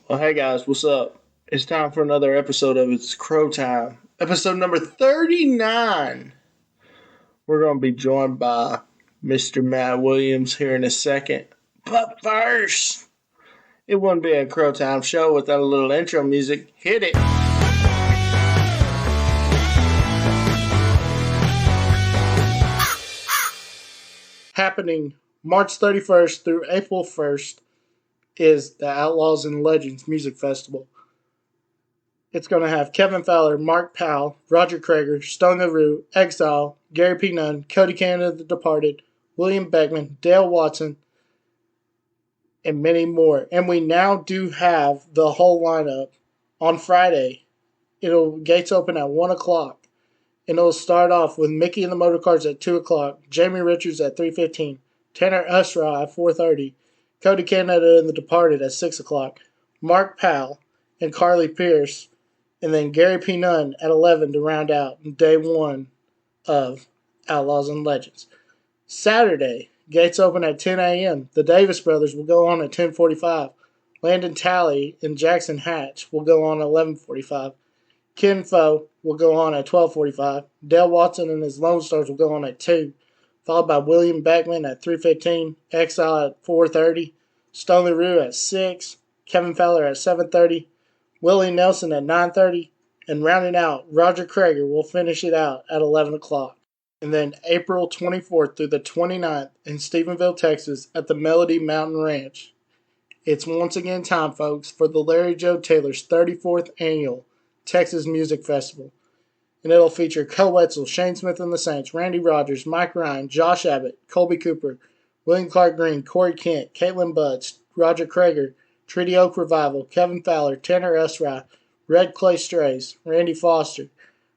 Well, hey guys, what's up? It's time for another episode of It's Crow Time. Episode number 39. We're going to be joined by Mr. Matt Williams here in a second. But first, it wouldn't be a Crow Time show without a little intro music. Hit it! Happening March 31st through April 1st is the Outlaws and Legends Music Festival. It's going to have Kevin Fowler, Mark Powell, Roger Krager, Stone LaRue, Exile, Gary P. Nunn, Cody Canada the Departed, William Beckman, Dale Watson, and many more. And we now do have the whole lineup on Friday. Gates open at 1 o'clock. And it'll start off with Mickey and the Motorcars at 2 o'clock, Jamie Richards at 3:15, Tanner Usra at 4:30, Cody Canada and the Departed at 6 o'clock, Mark Powell and Carly Pierce, and then Gary P. Nunn at 11 to round out day one of Outlaws and Legends. Saturday, gates open at 10 a.m. The Davis brothers will go on at 10:45. Landon Talley and Jackson Hatch will go on at 11:45. Ken Foe will go on at 12:45. Dale Watson and his Lone Stars will go on at 2, followed by William Beckman at 3:15, Exile at 4:30, Stone LaRue at 6, Kevin Fowler at 7:30, Willie Nelson at 9:30, and rounding out, Roger Krager will finish it out at 11 o'clock. And then April 24th through the 29th in Stephenville, Texas at the Melody Mountain Ranch. It's once again time, folks, for the Larry Joe Taylor's 34th annual Texas Music Festival. And it'll feature Cole Wetzel, Shane Smith and the Saints, Randy Rogers, Mike Ryan, Josh Abbott, Colby Cooper, William Clark Green, Corey Kent, Caitlin Butts, Roger Krager, Treaty Oak Revival, Kevin Fowler, Tanner Usry, Red Clay Strays, Randy Foster,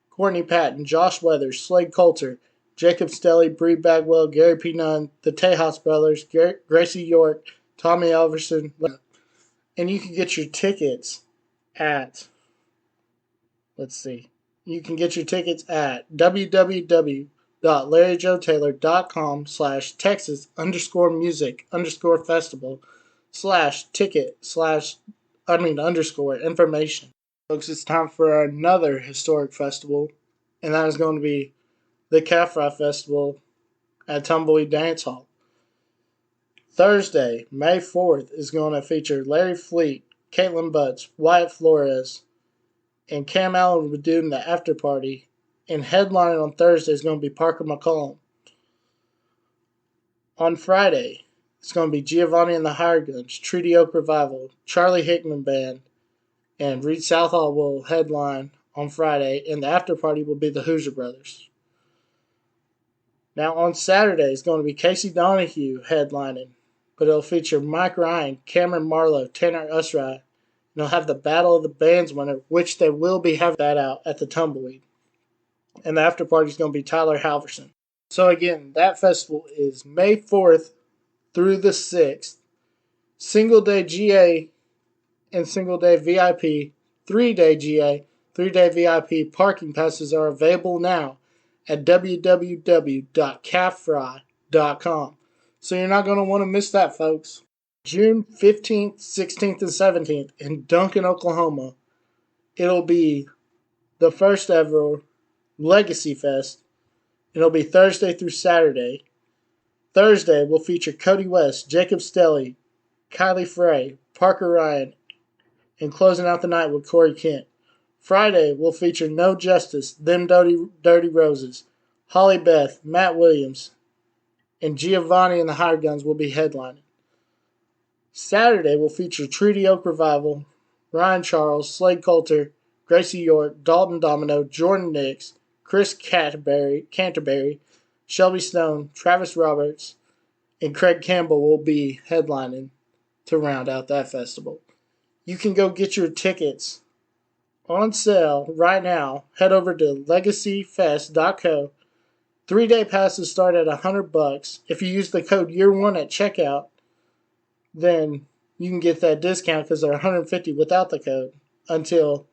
Courtney Patton, Josh Weathers, Slade Coulter, Jacob Stelly, Bree Bagwell, Gary P. Nunn, the Tejas Brothers, Gracie York, Tommy Elverson. And you can get your tickets at... You can get your tickets at www.larryjoetaylor.com/Texas_music_festival/ticket_information. Folks, it's time for another historic festival, and that is going to be the Calf Fry Festival at Tumbleweed Dance Hall. Thursday, May 4th, is going to feature Larry Fleet, Caitlin Butts, Wyatt Flores, and Cam Allen will be doing the after party. And headlining on Thursday is going to be Parker McCollum. On Friday, it's going to be Giovanni and the Hired Guns, Treaty Oak Revival, Charlie Hickman Band, and Reed Southall will headline on Friday, and the after party will be the Hoosier Brothers. Now on Saturday, it's going to be Casey Donahue headlining, but it'll feature Mike Ryan, Cameron Marlowe, Tanner Usry. They'll have the Battle of the Bands winner, which they will be having that out at the Tumbleweed. And the after party is going to be Tyler Halverson. So again, that festival is May 4th through the 6th. Single day GA and single day VIP, 3-day GA, 3-day VIP parking passes are available now at www.calffry.com. So you're not going to want to miss that, folks. June 15th, 16th, and 17th in Duncan, Oklahoma, it'll be the first ever Legacy Fest. It'll be Thursday through Saturday. Thursday will feature Cody West, Jacob Stelly, Kylie Frey, Parker Ryan, and closing out the night with Corey Kent. Friday will feature No Justice, Them Dirty Roses, Holly Beth, Matt Williams, and Giovanni and the Hired Guns will be headlining. Saturday will feature Treaty Oak Revival, Ryan Charles, Slade Coulter, Gracie York, Dalton Domino, Jordan Nix, Chris Canterbury, Shelby Stone, Travis Roberts, and Craig Campbell will be headlining to round out that festival. You can go get your tickets on sale right now. Head over to legacyfest.co. 3-day passes start at $100. If you use the code YEAR1 at checkout, then you can get that discount because they're $150 without the code until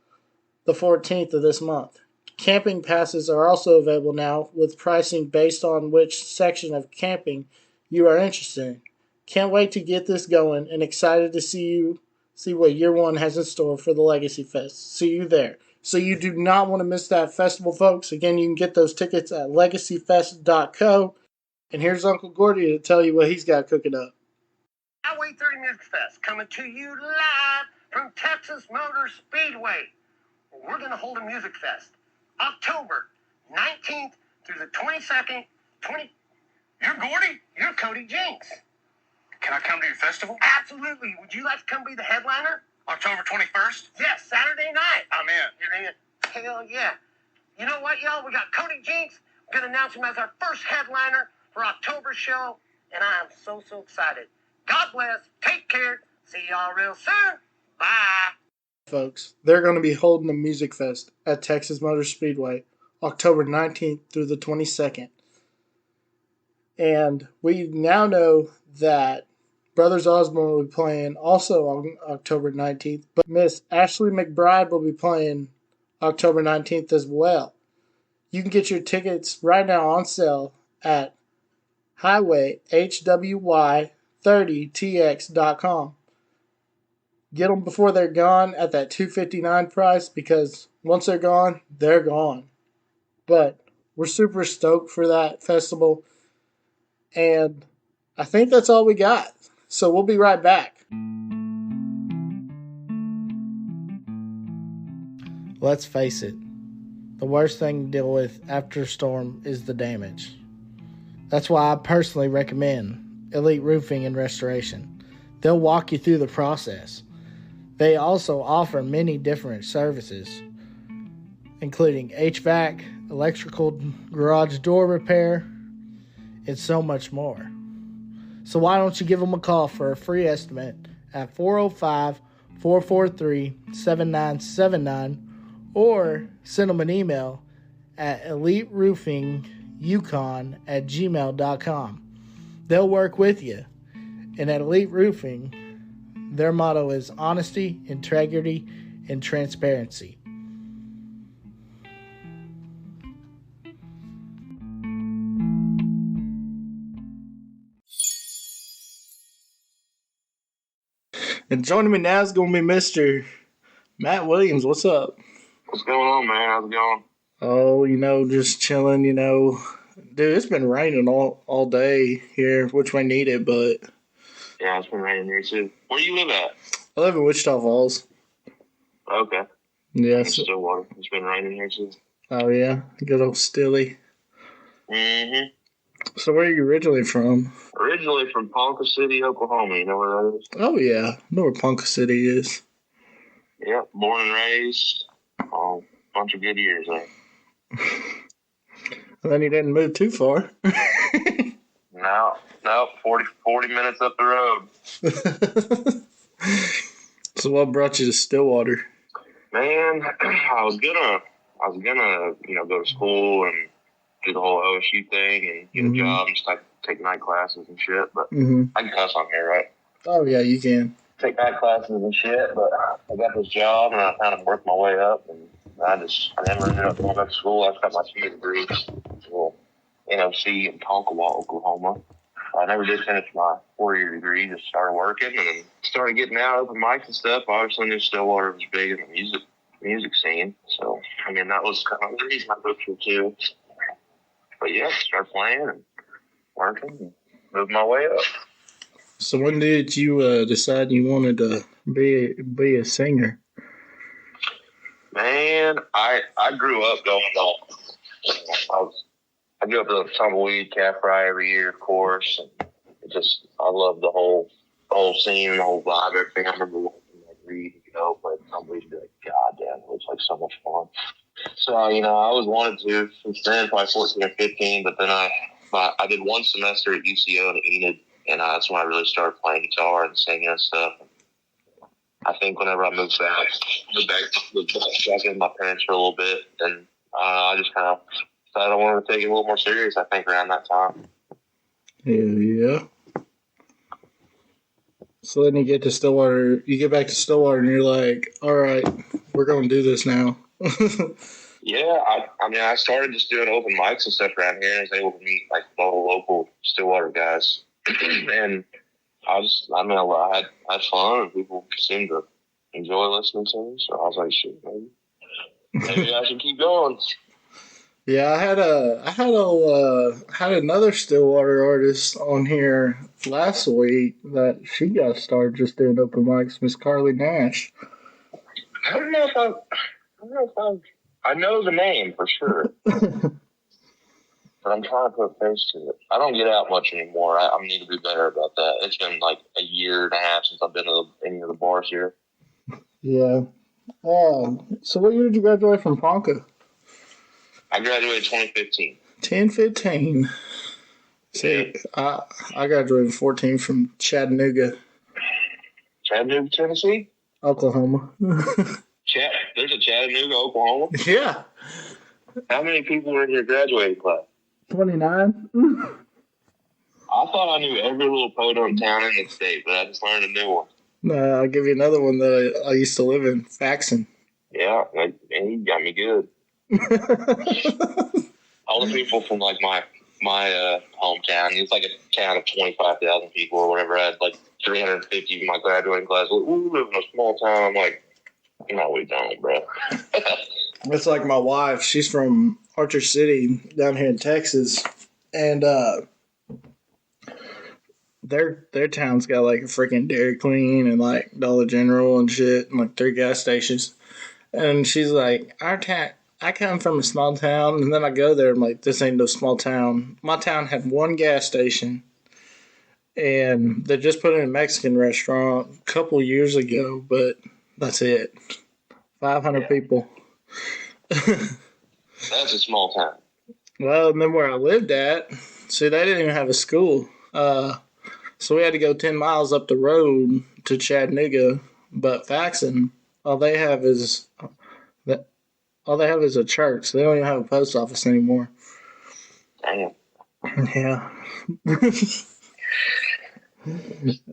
the 14th of this month. Camping passes are also available now with pricing based on which section of camping you are interested in. Can't wait to get this going and excited to see you see what year one has in store for the Legacy Fest. See you there. So you do not want to miss that festival, folks. Again, you can get those tickets at legacyfest.co. And here's Uncle Gordy to tell you what he's got cooking up. Highway 30 Music Fest coming to you live from Texas Motor Speedway. We're going to hold a music fest October 19th through the 22nd. You're Gordy. You're Cody Jinks. Can I come to your festival? Absolutely. Would you like to come be the headliner? October 21st? Yes, Saturday night. I'm in. You're in. Hell yeah. You know what, y'all? We got Cody Jinks. We're going to announce him as our first headliner for October's show, and I am so excited. God bless. Take care. See y'all real soon. Bye. Folks, they're going to be holding a music fest at Texas Motor Speedway October 19th through the 22nd. And we now know that Brothers Osborne will be playing also on October 19th, but Miss Ashley McBride will be playing October 19th as well. You can get your tickets right now on sale at highwayhwy30tx.com. Get them before they're gone at that $259 price, because once they're gone, they're gone. But we're super stoked for that festival, and I think that's all we got. So we'll be right back. Let's face it, the worst thing to deal with after a storm is the damage. That's why I personally recommend Elite Roofing and Restoration. They'll walk you through the process. They also offer many different services, including HVAC, electrical garage door repair, and so much more. So why don't you give them a call for a free estimate at 405-443-7979, or send them an email at eliteroofingyukon@gmail.com. They'll work with you. And at Elite Roofing, their motto is honesty, integrity, and transparency. And joining me now is going to be Mr. Matt Williams. What's up? What's going on, man? How's it going? Oh, just chilling, Dude, it's been raining all day here, which we needed, but... Yeah, it's been raining here, too. Where do you live at? I live in Wichita Falls. Okay. Yeah. In Stillwater. It's been raining here, too. Oh, yeah? Good old Stilly. Mm-hmm. So where are you originally from? Originally from Ponca City, Oklahoma. You know where that is? Oh, yeah. I know where Ponca City is. Yep. Born and raised. Bunch of good years there. And then you didn't move too far. No, 40 minutes up the road. So what brought you to Stillwater? Man, I was gonna, go to school and do the whole OSU thing and get a job and just take night classes and shit. But I can cuss on here, right? Oh yeah, you can. Take night classes and shit, but I got this job and I kind of worked my way up, and I never ended up going back to school. I got my 2 degrees, NOC in Tonkawa, Oklahoma. I never did finish my 4-year degree. Just started working and started getting out open mics and stuff. Obviously, knew Stillwater was big in the music scene. So, that was kind of the reason I moved here too. But yeah, started playing and working and moved my way up. So when did you decide you wanted to be a singer? Man, I grew up going on. I grew up with a tumbleweed calf fry every year, of course, and I love the whole scene, the whole vibe, everything. I remember watching Reed, play tumbleweed and be like, God damn, it looks like so much fun. So, I always wanted to since then, probably 14 or 15, but then I did one semester at UCO in Enid, and that's when I really started playing guitar and singing and stuff. I think whenever I moved back in my parents for a little bit, and I just kind of decided I wanted to take it a little more serious, I think, around that time. Yeah. So then you get back to Stillwater, and you're like, all right, we're going to do this now. Yeah, I started just doing open mics and stuff around here, and I was able to meet, local Stillwater guys. And I had fun, and people seemed to enjoy listening to me. So I was like, shit, maybe I should keep going. Yeah, I had another Stillwater artist on here last week that she got started just doing open mics, Miss Carly Nash. I don't know if I know the name for sure, but I'm trying to put a face to it. I don't get out much anymore. I need to be better about that. It's been like a year and a half since I've been to any of the bars here. Yeah. So what year did you graduate from Ponca? I graduated 2015. 10-15. See, I graduated 14 from Chattanooga, Chattanooga, Tennessee? Oklahoma. There's a Chattanooga, Oklahoma? Yeah. How many people were in your graduating class? 29. I thought I knew every little podunk town in the state, but I just learned a new one. I'll give you another one that I used to live in, Faxon. Yeah, and he got me good. All the people from like my hometown, it's like a town of 25,000 people or whatever. I had like 350 in my graduating class. We live in a small town. I'm like, no, we don't, bro. It's like my wife. She's from Archer City down here in Texas, and their town's got like a freaking Dairy Queen and like Dollar General and shit, and like 3 gas stations. And she's like, our town. I come from a small town, and then I go there. I'm like, this ain't no small town. My town had 1 gas station, and they just put in a Mexican restaurant a couple years ago, but that's it. 500 people. That's a small town. Well, and then where I lived at, see, they didn't even have a school. So we had to go 10 miles up the road to Chattanooga. But Faxon, all they have is a church. They don't even have a post office anymore. Damn. Yeah.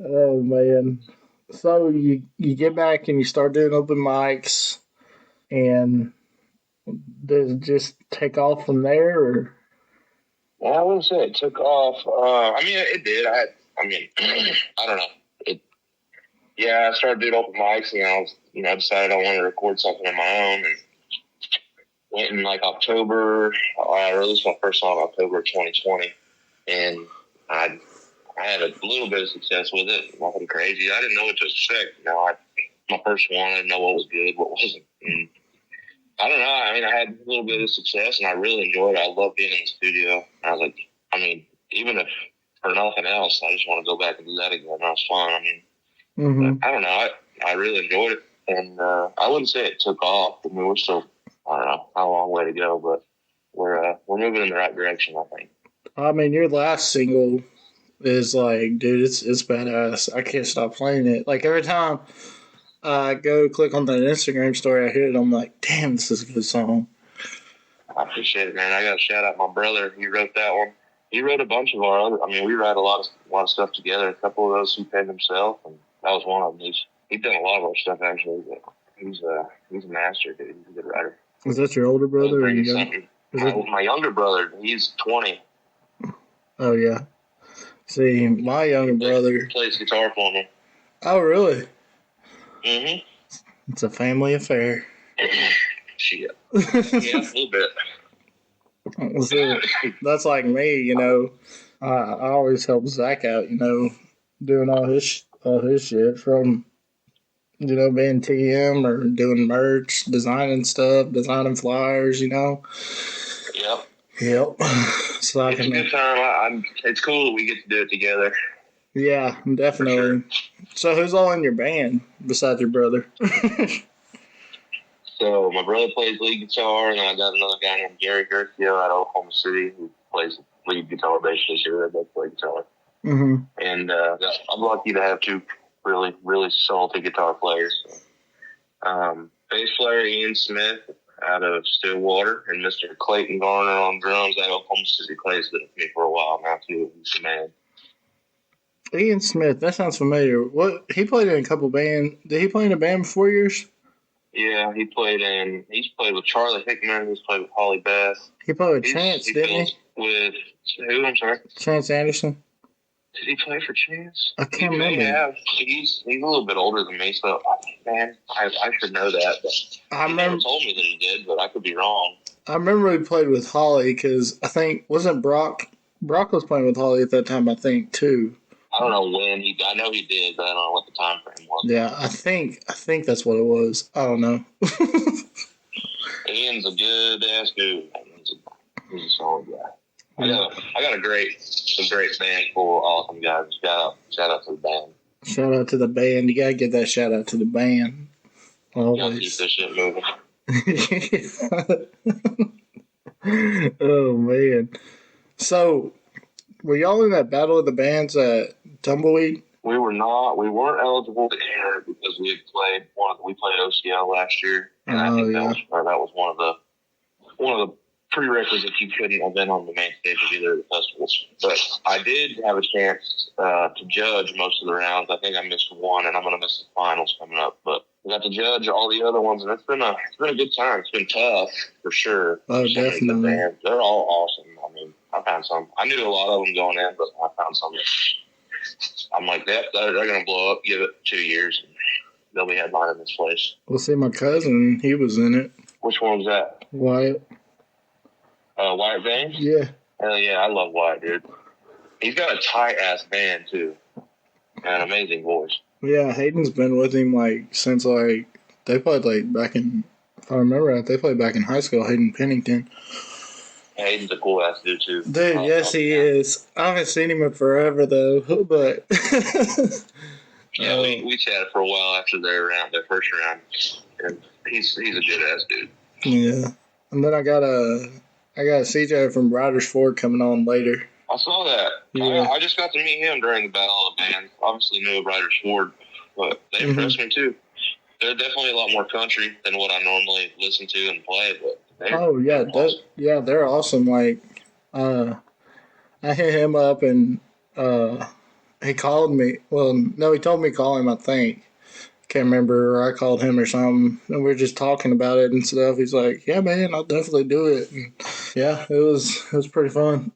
Oh, man. So you get back and you start doing open mics, and does it just take off from there, or? Well, I wouldn't say it took off. I mean, it did. I don't know. I started doing open mics, and I decided I wanted to record something of my own, and went in like October. I released my first song in October of 2020, and I had a little bit of success with it. Nothing crazy. I didn't know what to expect. My first one, I didn't know what was good, what wasn't. And I don't know. I mean, I had a little bit of success, and I really enjoyed it. I love being in the studio. I was like, even if for nothing else, I just want to go back and do that again. That was fun. I don't know. I really enjoyed it, and I wouldn't say it took off. I mean, we're still, I don't know, how long way to go, but we're moving in the right direction, I think. I mean, your last single is like, dude, it's badass. I can't stop playing it. Like every time I go click on that Instagram story, I hear it, I'm like, damn, this is a good song. I appreciate it, man. I got to shout out my brother. He wrote that one. He wrote a bunch of our other. I mean, we write a lot of stuff together. A couple of those he penned himself, and that was one of them. He's done a lot of our stuff actually. But he's a master. Dude. He's a good writer. Is that your older brother? Or my younger brother. He's 20. Oh yeah. See, my younger brother plays guitar for me. Oh really? Mhm. It's a family affair. Shit. Yeah, a little bit. So, that's like me, you know. I always help Zach out, you know, doing all his shit, from, you know, being TM or doing merch, designing stuff, designing flyers, you know. Yep. So it's a good time. It's cool that we get to do it together. Yeah, definitely. Sure. So who's all in your band besides your brother? So my brother plays lead guitar, and then I got another guy named Gary Gerthio out of Oklahoma City who plays lead guitar, basically. They both play guitar. Mm-hmm. And I'm lucky to have 2 really, really salty guitar players. Bass player Ian Smith out of Stillwater, and Mr. Clayton Garner on drums out of Oklahoma City. Clay's been with me for a while now, too. He's the man. Ian Smith, that sounds familiar. What, he played in a couple bands. Did he play in a band for 4 years? Yeah, he's played with Charlie Hickman. He's played with Holly Beth. He played with Chance, didn't he? With who? I'm sorry. Chance Anderson. Did he play for Chance? I can't remember. Yeah, he's a little bit older than me, so man, I should know that. But he never told me that he did, but I could be wrong. I remember he played with Holly because I think wasn't Brock was playing with Holly at that time. I think too. I don't know when I know he did, but I don't know what the time frame was. Yeah, I think that's what it was. I don't know. Ian's a good ass dude. He's a solid guy. I got a great band full of awesome guys. Shout out to the band. Shout out to the band. You gotta give that shout out to the band. Always. You gotta keep this shit moving. Oh man. So were y'all in that battle of the bands at Tumbleweed? We were not. We weren't eligible to enter because we played OCL last year, and I think that was one of the prerequisites. You couldn't have been on the main stage of either of the festivals. But I did have a chance to judge most of the rounds. I think I missed one, and I'm going to miss the finals coming up. But I got to judge all the other ones, and it's been a good time. It's been tough for sure. Oh, definitely. They're all awesome. I mean, I found some. I knew a lot of them going in, but I found some that I'm like, they're going to blow up. Give it 2 years, and they'll be headlining this place. Well, see, my cousin, he was in it. Which one was that? Wyatt. Wyatt Baines? Yeah. Hell yeah, I love Wyatt, dude. He's got a tight-ass band, too. And an amazing voice. Yeah, Hayden's been with him, since, they played, back in, if I remember right, they played back in high school, Hayden Pennington. Hayden's a cool-ass dude, too. Dude, yes, he is. I haven't seen him in forever, though, but... Yeah, we chatted for a while after their first round, and he's a good-ass dude. Yeah. And then I got a CJ from Riders Fork coming on later. I saw that. Yeah. I just got to meet him during the Battle of the Band. Obviously knew of Riders Fork, but they impressed me too. They're definitely a lot more country than what I normally listen to and play. But they're awesome. They're awesome. I hit him up and he called me. Well, no, he told me to call him. I think. Can't remember, or I called him or something, and we were just talking about it and stuff. He's like, "Yeah, man, I'll definitely do it." And yeah, it was pretty fun.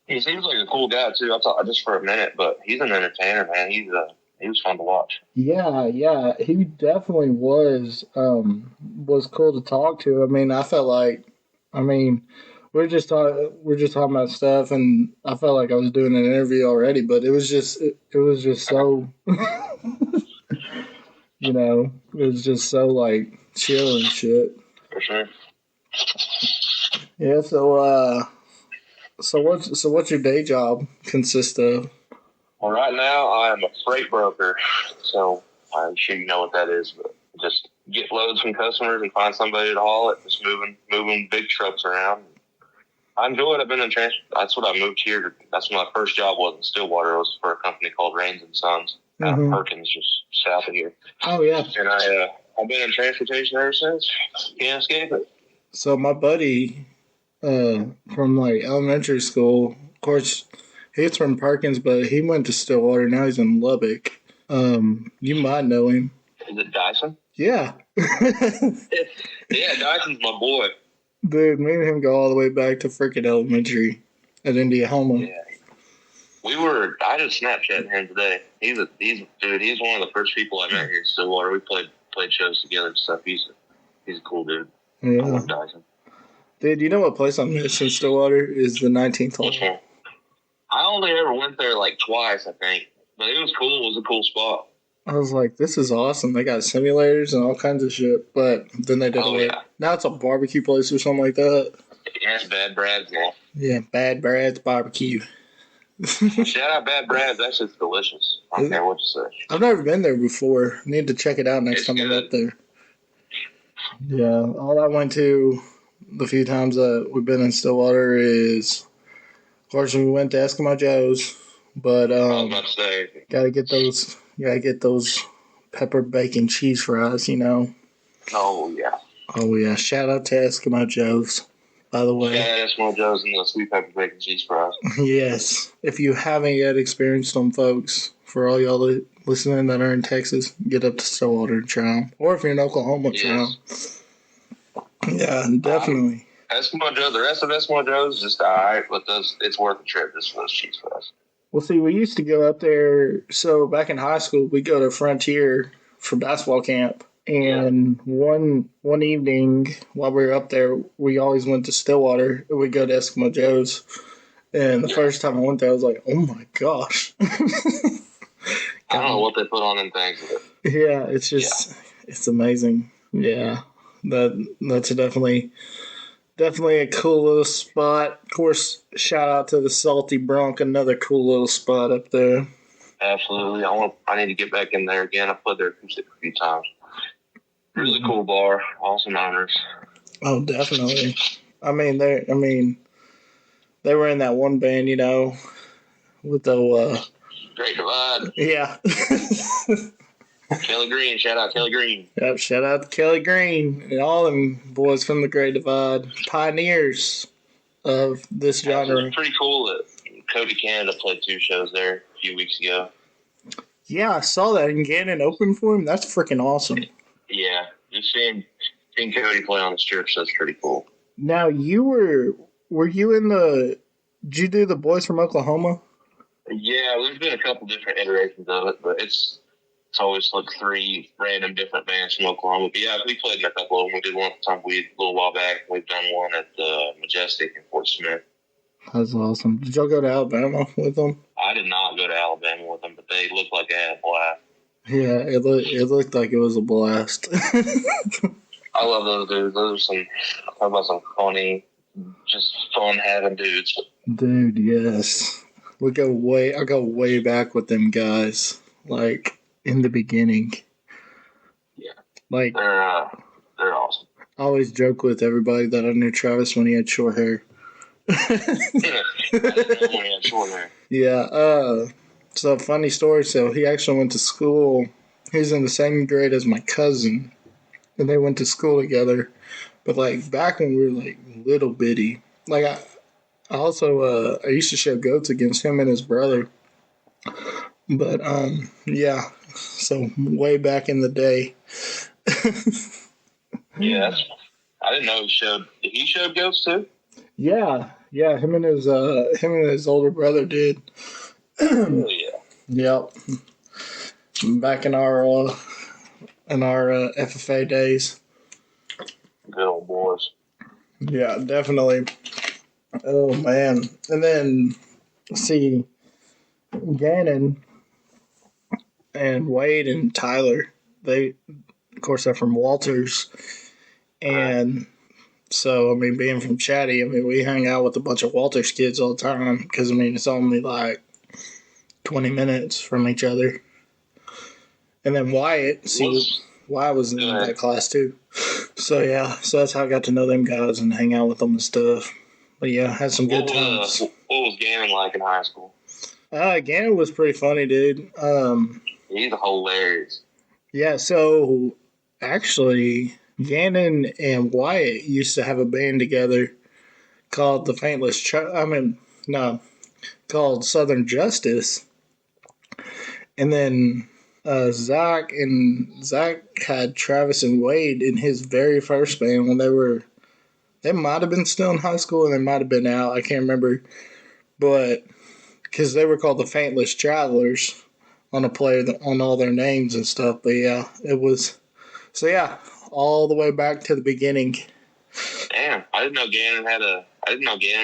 He seems like a cool guy too. I thought just for a minute, but he's an entertainer, man. He was fun to watch. Yeah, he definitely was. Was cool to talk to. I mean, I felt like, we're just talking about stuff, and I felt like I was doing an interview already, but it was just so. It was just so chill and shit. For sure. Yeah. So what's your day job consist of? Well, right now I am a freight broker, so I'm sure you know what that is. But just get loads from customers and find somebody to haul it. Just moving big trucks around. I enjoy it. I've been in transport. That's what I moved here. That's what my first job was in Stillwater. It was for a company called Rains and Sons. Perkins, just south of here. Oh, yeah. And I've been in transportation ever since. Can't escape it. So my buddy from elementary school, of course, he's from Perkins, but he went to Stillwater. Now he's in Lubbock. You might know him. Is it Dyson? Yeah. Yeah, Dyson's my boy. Dude, me and him go all the way back to freaking elementary at Indiana. Yeah. I just Snapchatted him today. He's one of the first people I met here in Stillwater. We played shows together and stuff. He's a cool dude. Yeah. I love Dyson. Dude, you know what place I miss in Stillwater is the 19th hole. Which one? I only ever went there twice, I think. But it was cool. It was a cool spot. I was like, this is awesome. They got simulators and all kinds of shit. But then they did it. Yeah. Now it's a barbecue place or something like that. Yeah, it's Bad Brad's now. Yeah, Bad Brad's Barbecue. Shout out Bad Brad's. That shit's delicious. I don't care what you say. I've never been there before. I need to check it out next time I'm up there. Yeah, all I went to the few times that we've been in Stillwater is, of course, we went to Eskimo Joe's. But I was about to say, gotta get those pepper bacon cheese fries, Oh yeah. Shout out to Eskimo Joe's, by the way. Yeah, Eskimo Joe's and the sweet pepper bacon cheese fries. Yes. If you haven't yet experienced them, folks, for all y'all listening that are in Texas, get up to Stillwater and try them. Or if you're in Oklahoma, try them. Yeah, definitely. Eskimo Joe, the rest of Eskimo Joe's just alright, but it's worth the trip just for those cheese fries. Well, see, we used to go up there. So back in high school, we go to Frontier for basketball camp. And one evening while we were up there, we always went to Stillwater. We'd go to Eskimo Joe's. And the first time I went there, I was like, "Oh my gosh!" I don't know what they put on in things. Yeah, it's just it's amazing. Yeah, that's definitely a cool little spot. Of course, shout out to the Salty Bronc, another cool little spot up there. Absolutely, I need to get back in there again. I played there a few times. Really cool bar, awesome owners. Oh, definitely. I mean, they were in that one band, with the Great Divide. Yeah. Kelly Green, shout out Kelly Green. Yep, shout out to Kelly Green and all them boys from the Great Divide, pioneers of this genre. It was pretty cool that Cody Canada played 2 shows there a few weeks ago. Yeah, I saw that, and Gannon opened for him. That's freaking awesome. Yeah, just seeing Cody play on the church, that's pretty cool. Now, were you in did you do the Boys from Oklahoma? Yeah, there's been a couple different iterations of it, but it's always like 3 random different bands from Oklahoma. But yeah, we played in a couple of them. We did one at Tumbleweed a little while back. We've done one at the Majestic in Fort Smith. That's awesome. Did y'all go to Alabama with them? I did not go to Alabama with them, but they looked like they had a blast. Yeah, it looked like it was a blast. I love those dudes. Those are talk about some funny, just fun-having dudes. Dude, yes. I go way back with them guys, like in the beginning. Yeah. Like, they're awesome. I always joke with everybody that I knew Travis when he had short hair. Yeah. So funny story. So he actually went to school. He was in the same grade as my cousin, and they went to school together. But like back when we were like little bitty, like I also I used to show goats against him and his brother. But yeah. So way back in the day. Yeah, I didn't know he showed goats too. Yeah. Him and his older brother did. Oh yeah. Yep. Back in our FFA days. Good old boys. Yeah, definitely. Oh man. And then see Gannon and Wade and Tyler, they of course are from Walters. And so, I mean, being from Chatty, I mean, we hang out with a bunch of Walters kids all the time because, I mean, it's only like 20 minutes from each other. And then Wyatt was in that class too. So, yeah, that's how I got to know them guys and hang out with them and stuff. But, yeah, had some good times. What was Gannon like in high school? Gannon was pretty funny, dude. He's hilarious. Yeah, so actually, Gannon and Wyatt used to have a band together called the Faintless called Southern Justice. And then Zach had Travis and Wade in his very first band when they might have been still in high school and they might have been out. I can't remember. But because they were called the Faintless Travelers on on all their names and stuff. But yeah, it was. So yeah, all the way back to the beginning. Damn, I didn't know Gannon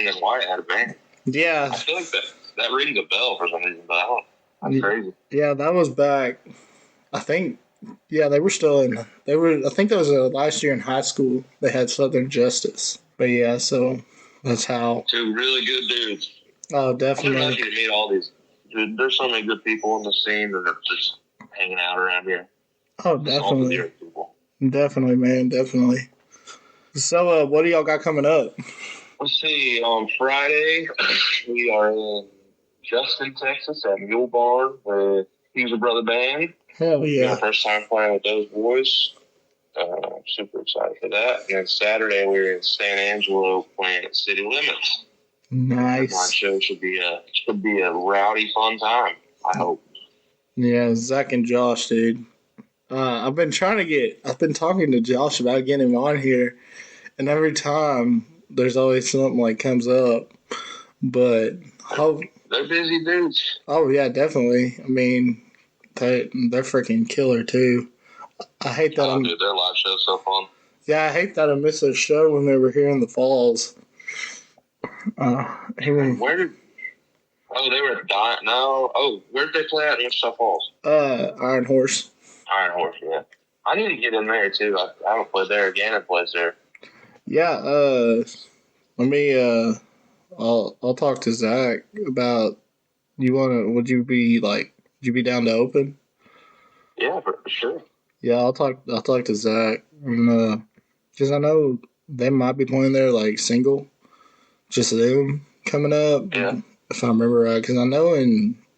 and Wyatt had a band. Yeah. I feel like that rings a bell for some reason, but I don't. That's crazy. Yeah, that was back. I think. Yeah, they were still in. I think that was last year in high school. They had Southern Justice. But yeah, so that's how. 2 really good dudes. Oh, definitely. I'm lucky to meet all these. Dude, there's so many good people in the scene that are just hanging out around here. Oh, definitely. Definitely, man. Definitely. So, what do y'all got coming up? Let's see. On Friday, we are in Justin, Texas at Mule Barn with Fuser Brother Band. Hell yeah. Our first time playing with those boys. Super excited for that. And then Saturday, we're in San Angelo playing at City Limits. Nice. My show should be a rowdy, fun time, I hope. Yeah, Zach and Josh, dude. I've been talking to Josh about getting him on here, and every time there's always something like comes up. But They're busy dudes. Oh yeah, definitely. I mean, they're freaking killer too. I hate that Dude, their live show's so fun. I hate that I missed their show when they were here in the falls. Where did? Oh, they were at No. Oh, where did they play at in Wichita Falls? Iron Horse. Iron Horse, yeah. I need to get in there too. I haven't played there. Gannon plays there. Yeah. Let me. I'll talk to Zach about. Would you be down to open? Yeah, for sure. Yeah, I'll talk to Zach, because I know they might be playing there like single, just them coming up. Yeah. If I remember right, because I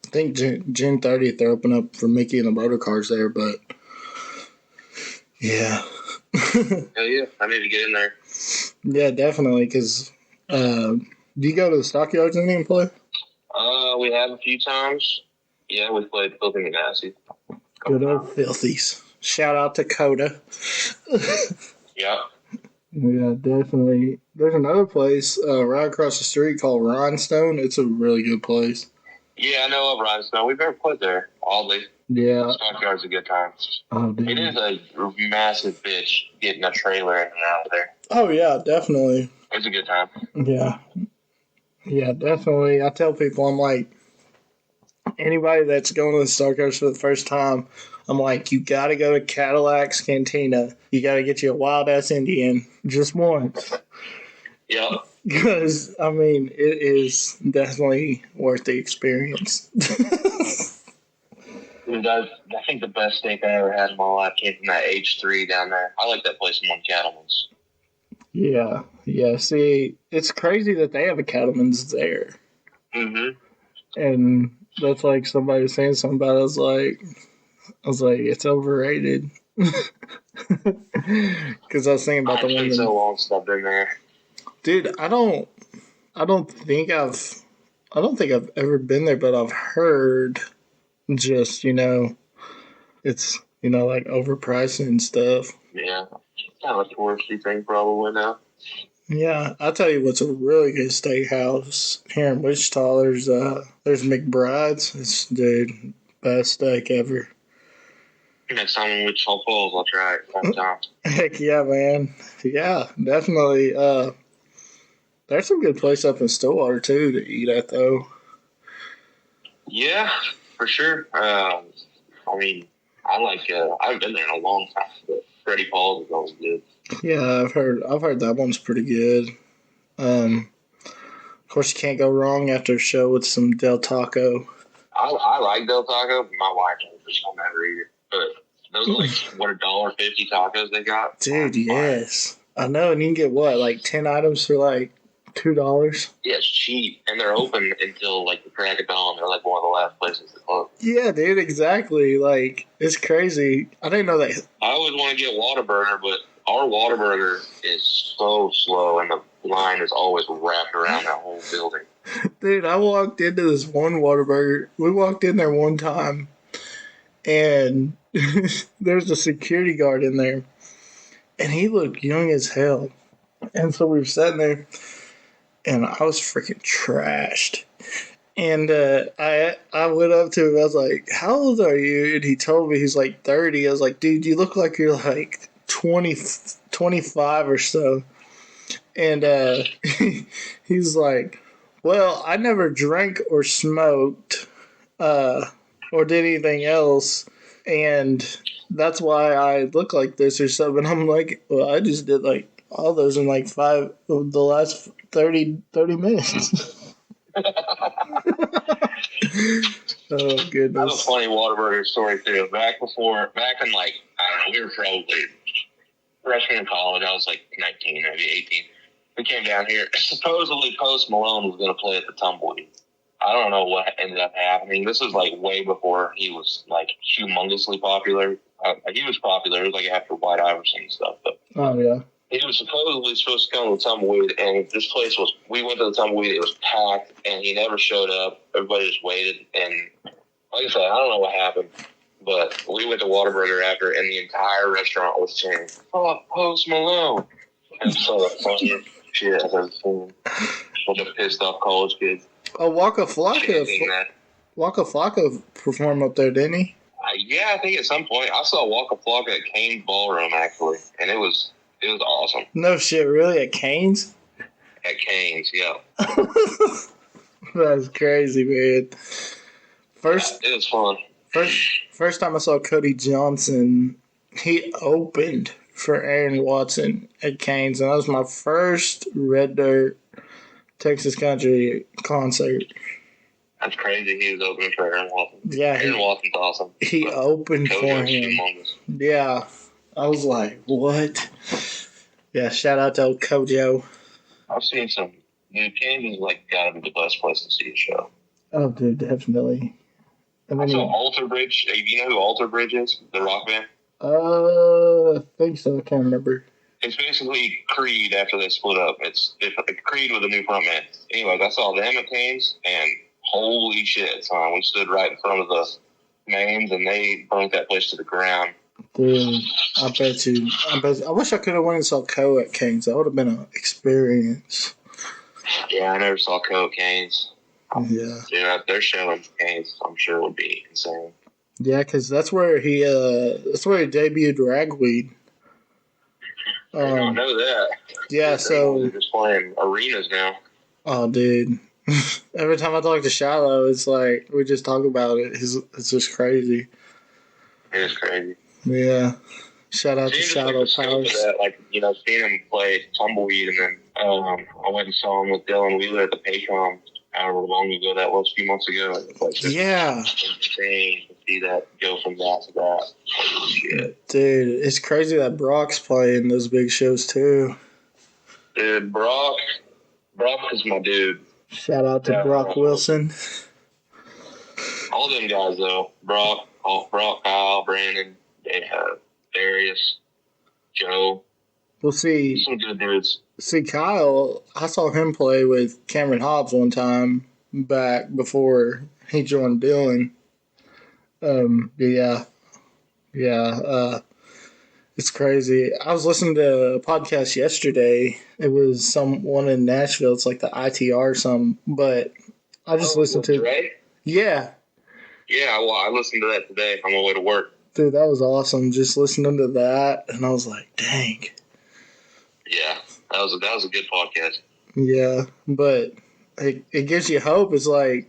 think June 30th they're opening up for Mickey and the Motor Cars there, but yeah. Hell yeah, I need to get in there. Yeah, definitely. Because do you go to the stockyards and even play? We have a few times. Yeah, we played Filthy and Nasty. Good old Filthies. Shout out to Coda. Yeah. Yeah, definitely. There's another place right across the street called Rhinestone. It's a really good place. Yeah, I know of Rhinestone. We've never played there, oddly. Yeah. Stockyard's a good time. Oh, dude. It is a massive bitch getting a trailer in and out of there. Oh, yeah, definitely. It's a good time. Yeah. Yeah, definitely. I tell people, I'm like, anybody that's going to the Stockyards for the first time, I'm like, you got to go to Cadillac's Cantina. You got to get you a wild ass Indian just once. Yeah. Because, I mean, it is definitely worth the experience. Dude, I think the best steak I ever had in my life came from that H3 down there. I like that place more than Cattleman's. Yeah. Yeah. See, it's crazy that they have a Cattleman's there. Mm-hmm. And that's like somebody was saying something about it. I was like, it's overrated. Because I was thinking about the one. It's so long since I've been there. Dude, I don't think I've ever been there, but I've heard just, it's, like overpriced and stuff. Yeah. Kind of a touristy thing probably now. Yeah, I'll tell you what's a really good steakhouse here in Wichita. There's McBride's. It's, dude, best steak ever. Next time in Wichita Falls, I'll try it sometime. Heck yeah, man. Yeah, definitely. There's some good place up in Stillwater too to eat at though. Yeah, for sure. I mean, I haven't been there in a long time, but Freddie Paul's is always good. Yeah, I've heard that one's pretty good. Of course, you can't go wrong after a show with some Del Taco. I like Del Taco, but my wife just don't ever eat it. But those are like what $1.50 tacos they got. Dude, yes, I know, and you can get what, like 10 items for like $2. Yeah, it's cheap, and they're open until like the crack of dawn. They're like one of the last places to close. Yeah, dude, exactly. Like, it's crazy. I didn't know that. I always want to get Whataburger, but our Whataburger is so slow, and the line is always wrapped around that whole building. Dude, I walked into this one Whataburger. We walked in there one time, and there's a security guard in there, and he looked young as hell. And so we were sitting there, and I was freaking trashed. And I went up to him. I was like, "How old are you?" And he told me he's like 30. I was like, "Dude, you look like you're like 20, 25 or so." And he's like, "Well, I never drank or smoked or did anything else, and that's why I look like this or something." I'm like, "Well, I just did like all those in like the last 30 minutes." Oh, goodness. I have a funny Whataburger story too. Back in like, I don't know, we were probably freshmen in college. I was like 19, maybe 18. We came down here. Supposedly Post Malone was going to play at the Tumbleweed. I don't know what ended up happening. This was like way before he was like humongously popular. He was popular. It was like after White Iverson and stuff. But oh, yeah. he was supposedly supposed to come to the Tumbleweed, and this place we went to the Tumbleweed, it was packed, and he never showed up. Everybody just waited, and like I said, I don't know what happened, but we went to Whataburger after, and the entire restaurant was chanting, "Oh, Post Malone." And so the funniest shit I've ever seen. Bunch of pissed off college kids. Oh, Waka chanting Flocka. that. Waka Flocka performed up there, didn't he? Yeah, I think at some point I saw Waka Flocka at Kane's Ballroom actually, and it was awesome. No shit, really? At Canes? At Kane's, yeah. That's crazy, man. First, Yeah, it was fun. first time I saw Cody Johnson, he opened for Aaron Watson at Canes, and that was my first Red Dirt Texas Country concert. That's crazy. He was opening for Aaron Watson. Yeah, Aaron Watson's awesome. He opened for him. Yeah, I was like, what? Yeah, shout out to old Kojo. I've seen some. Dude, Kane's is like gotta be the best place to see a show. Oh, dude, definitely. I saw Alter Bridge. You know who Alter Bridge is? The rock band? I think so. I can't remember. It's basically Creed after they split up. It's Creed with a new frontman. Anyways, I saw them at Kane's, and holy shit, son. We stood right in front of the mains, and they burnt that place to the ground. Dude, I bet you. I wish I could have went and saw Co at Kane's. That would have been an experience. Yeah, I never saw Co at Kane's. Yeah. Dude, their show in Kane's, I'm sure, would be insane. Yeah, because that's where he debuted Ragweed. I don't know that. Yeah, so they're just playing arenas now. Oh, dude. Every time I talk to Shiloh, it's like we just talk about it. It's just crazy. It is crazy. Yeah. Shout out to Shiloh Powers. Seeing him play Tumbleweed, and then I went and saw him with Dylan Wheeler at the Paycom however long ago that was, a few months ago. Yeah. Insane to see that go from that to that. Holy shit. Dude, it's crazy that Brock's playing those big shows too. Dude, Brock is my dude. Shout out to Brock Wilson. All them guys though. Brock, Kyle, Brandon, Darius, Joe. We'll see. Some good dudes. See, Kyle, I saw him play with Cameron Hobbs one time back before he joined Dylan. It's crazy. I was listening to a podcast yesterday. It was someone in Nashville. It's like the ITR or something. But I just listened to Dre? Yeah. Yeah, well, I listened to that today on my way to work. Dude, that was awesome. Just listening to that, and I was like, dang. Yeah, that was a good podcast. Yeah, but it gives you hope. It's like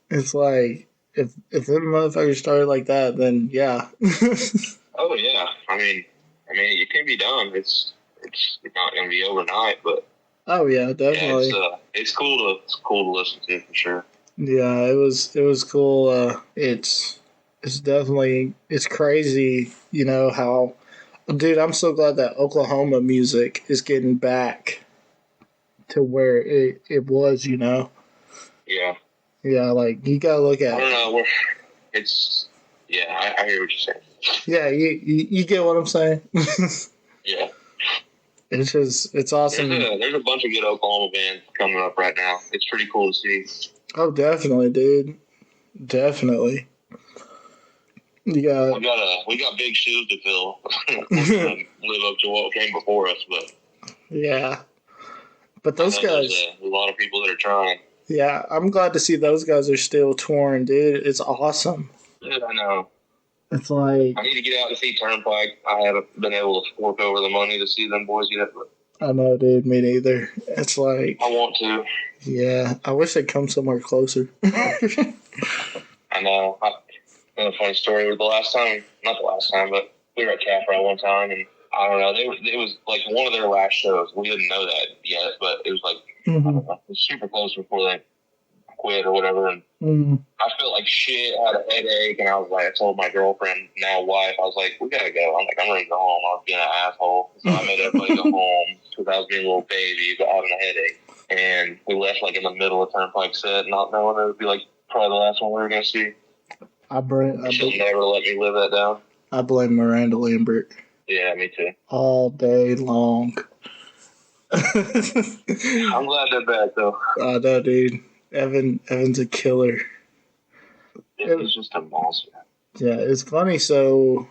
if them motherfuckers started like that, then yeah. Oh yeah, I mean, it can be done. It's not going to be overnight, but oh yeah, definitely. Yeah, it's cool to listen to for sure. Yeah, it was cool. It's definitely crazy. You know how, dude. I'm so glad that Oklahoma music is getting back to where it was. You know. Yeah. Yeah, like you gotta look at. I don't know. I hear what you're saying. Yeah, you get what I'm saying. Yeah. It's awesome. There's a bunch of good Oklahoma bands coming up right now. It's pretty cool to see. Oh, definitely, dude. Definitely. We got big shoes to fill. Live up to what came before us, but yeah. But those guys, there's a lot of people that are trying. Yeah, I'm glad to see those guys are still touring, dude. It's awesome. Dude, I know. It's like I need to get out and see Turnpike. I haven't been able to fork over the money to see them boys yet, but I know, dude. Me neither. It's like I want to. Yeah, I wish they'd come somewhere closer. I know. A funny story. Not the last time, but we were at Capra one time, and I don't know. It was like one of their last shows. We didn't know that yet, but it was like I don't know, it was super close before they quit or whatever. And I felt like shit. I had a headache, and I told my girlfriend, now wife, I was like, we gotta go. I'm ready to go home. I was being an asshole, so I made everybody go home because I was being a little baby, but having a headache. And we left like in the middle of Turnpike set, not knowing it would be like probably the last one we were gonna see. She'll never let me live that down. I blame Miranda Lambert. Yeah, me too. All day long. I'm glad they're back though. I know, dude. Evan's a killer. He's just a monster. Yeah, it's funny. So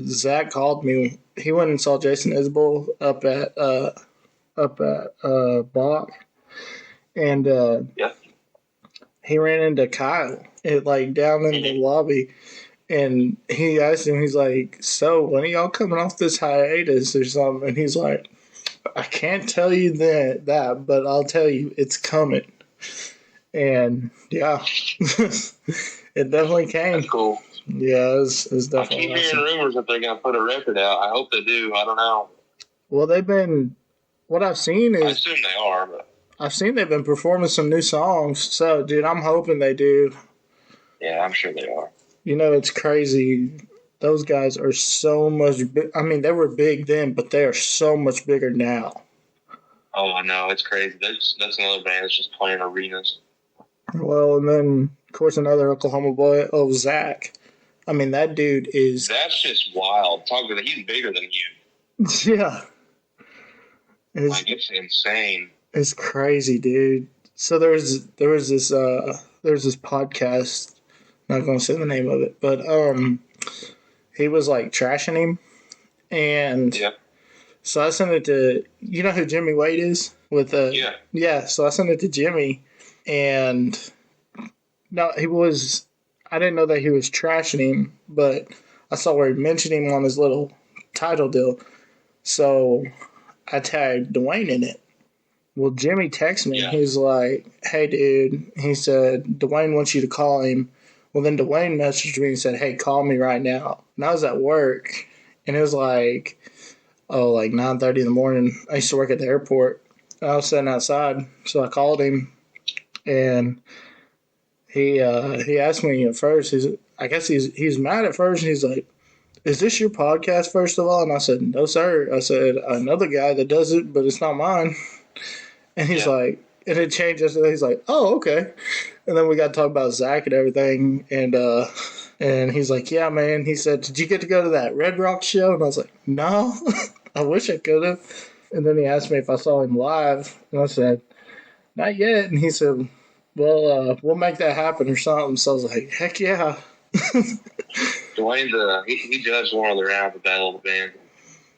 Zach called me. He went and saw Jason Isbell up at Bach, and he ran into Kyle down in the lobby, and he asked him, he's like, "So when are y'all coming off this hiatus or something?" And he's like, "I can't tell you that, but I'll tell you it's coming." And yeah, it definitely came. That's cool. Yeah, it's definitely. I keep hearing awesome. rumors that they're gonna put a record out. I hope they do. I don't know. Well, they've been. What I've seen I is assume they are, but I've seen they've been performing some new songs. So, dude, I'm hoping they do. yeah, I'm sure they are. You know, it's crazy. Those guys are so much. I mean, they were big then, but they are so much bigger now. Oh, I know. It's crazy. That's another band that's just playing arenas. Well, and then of course another Oklahoma boy, Zach. I mean, that dude is. That's just wild. He's bigger than you. Yeah. It's insane. It's crazy, dude. So there was this podcast. Not gonna say the name of it, but he was like trashing him, and so I sent it to, you know who Jimmy Wade is with yeah. So I sent it to Jimmy, and no, I didn't know that he was trashing him, but I saw where he mentioned him on his little title deal, so I tagged Dwayne in it. Well, Jimmy texted me. He's like, "Hey, dude," he said, "Dwayne wants you to call him." Well, then Dwayne messaged me and said, "Hey, call me right now." And I was at work, and it was like 9:30 in the morning. I used to work at the airport. I was sitting outside, so I called him, and he asked me at first. I guess he's mad at first. And he's like, "Is this your podcast, first of all?" And I said, "No, sir." I said, "Another guy that does it, but it's not mine." And he's like, and it changed yesterday. He's like, "Oh, okay." And then we got to talk about Zach and everything. And he's like, "Yeah, man." He said, "Did you get to go to that Red Rock show?" And I was like, "No." I wish I could have. And then he asked me if I saw him live. And I said, "Not yet." And he said, "Well, we'll make that happen or something." So I was like, "Heck yeah." Dwayne's he judged one of the rounds of Battle of the Band.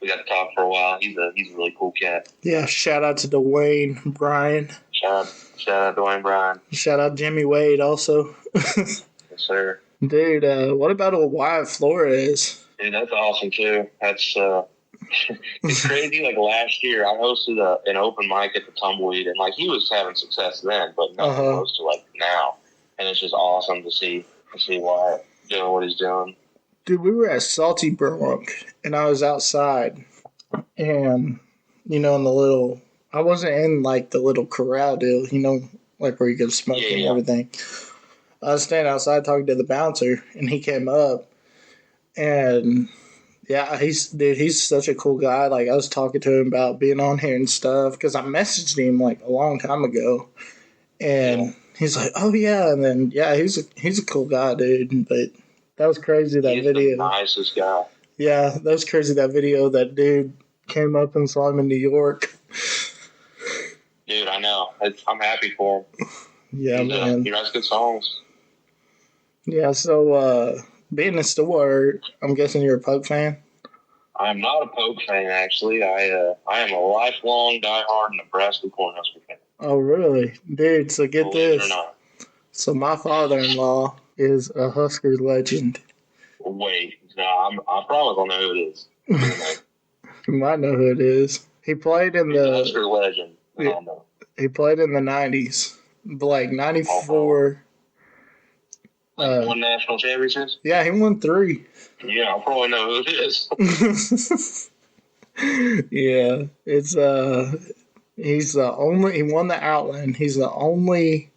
We got to talk for a while. He's a really cool cat. Yeah, shout out to Dwayne Bryan. Shout out Dwayne Bryan. Shout out Jimmy Wade also. Yes, sir. Dude, what about old Wyatt Flores? Dude, that's awesome too. That's it's crazy. Like last year, I hosted an open mic at the Tumbleweed, and like he was having success then, but nothing close to like now. And it's just awesome to see Wyatt doing what he's doing. Dude, we were at Salty Bronc, and I was outside, and in the little, I wasn't in like the little corral deal, like where you could smoke and everything. I was standing outside talking to the bouncer, and he came up, and yeah, he's such a cool guy. Like I was talking to him about being on here and stuff because I messaged him like a long time ago, and he's like, "Oh yeah," and then he's a cool guy, dude. But that was crazy that video. He's the nicest guy. Yeah, that was crazy that video. That dude came up and saw him in New York. Dude, I know. I'm happy for him. Yeah, man. He writes good songs. Yeah, so being a Stillwater, I'm guessing you're a Pope fan? I'm not a Pope fan, actually. I am a lifelong diehard Nebraska Cornhusker fan. Oh, really? Dude, so get Believe this. it or not. So my father-in-law is a Husker legend. Wait, no, I promise I know who it is. You might know who it is. He played in the Husker legend. Yeah, he played in the 90s. Like 94. Won national championships? Yeah, he won 3. Yeah, I probably know who it is. Yeah, it's he's the only, he won the Outland. He's the only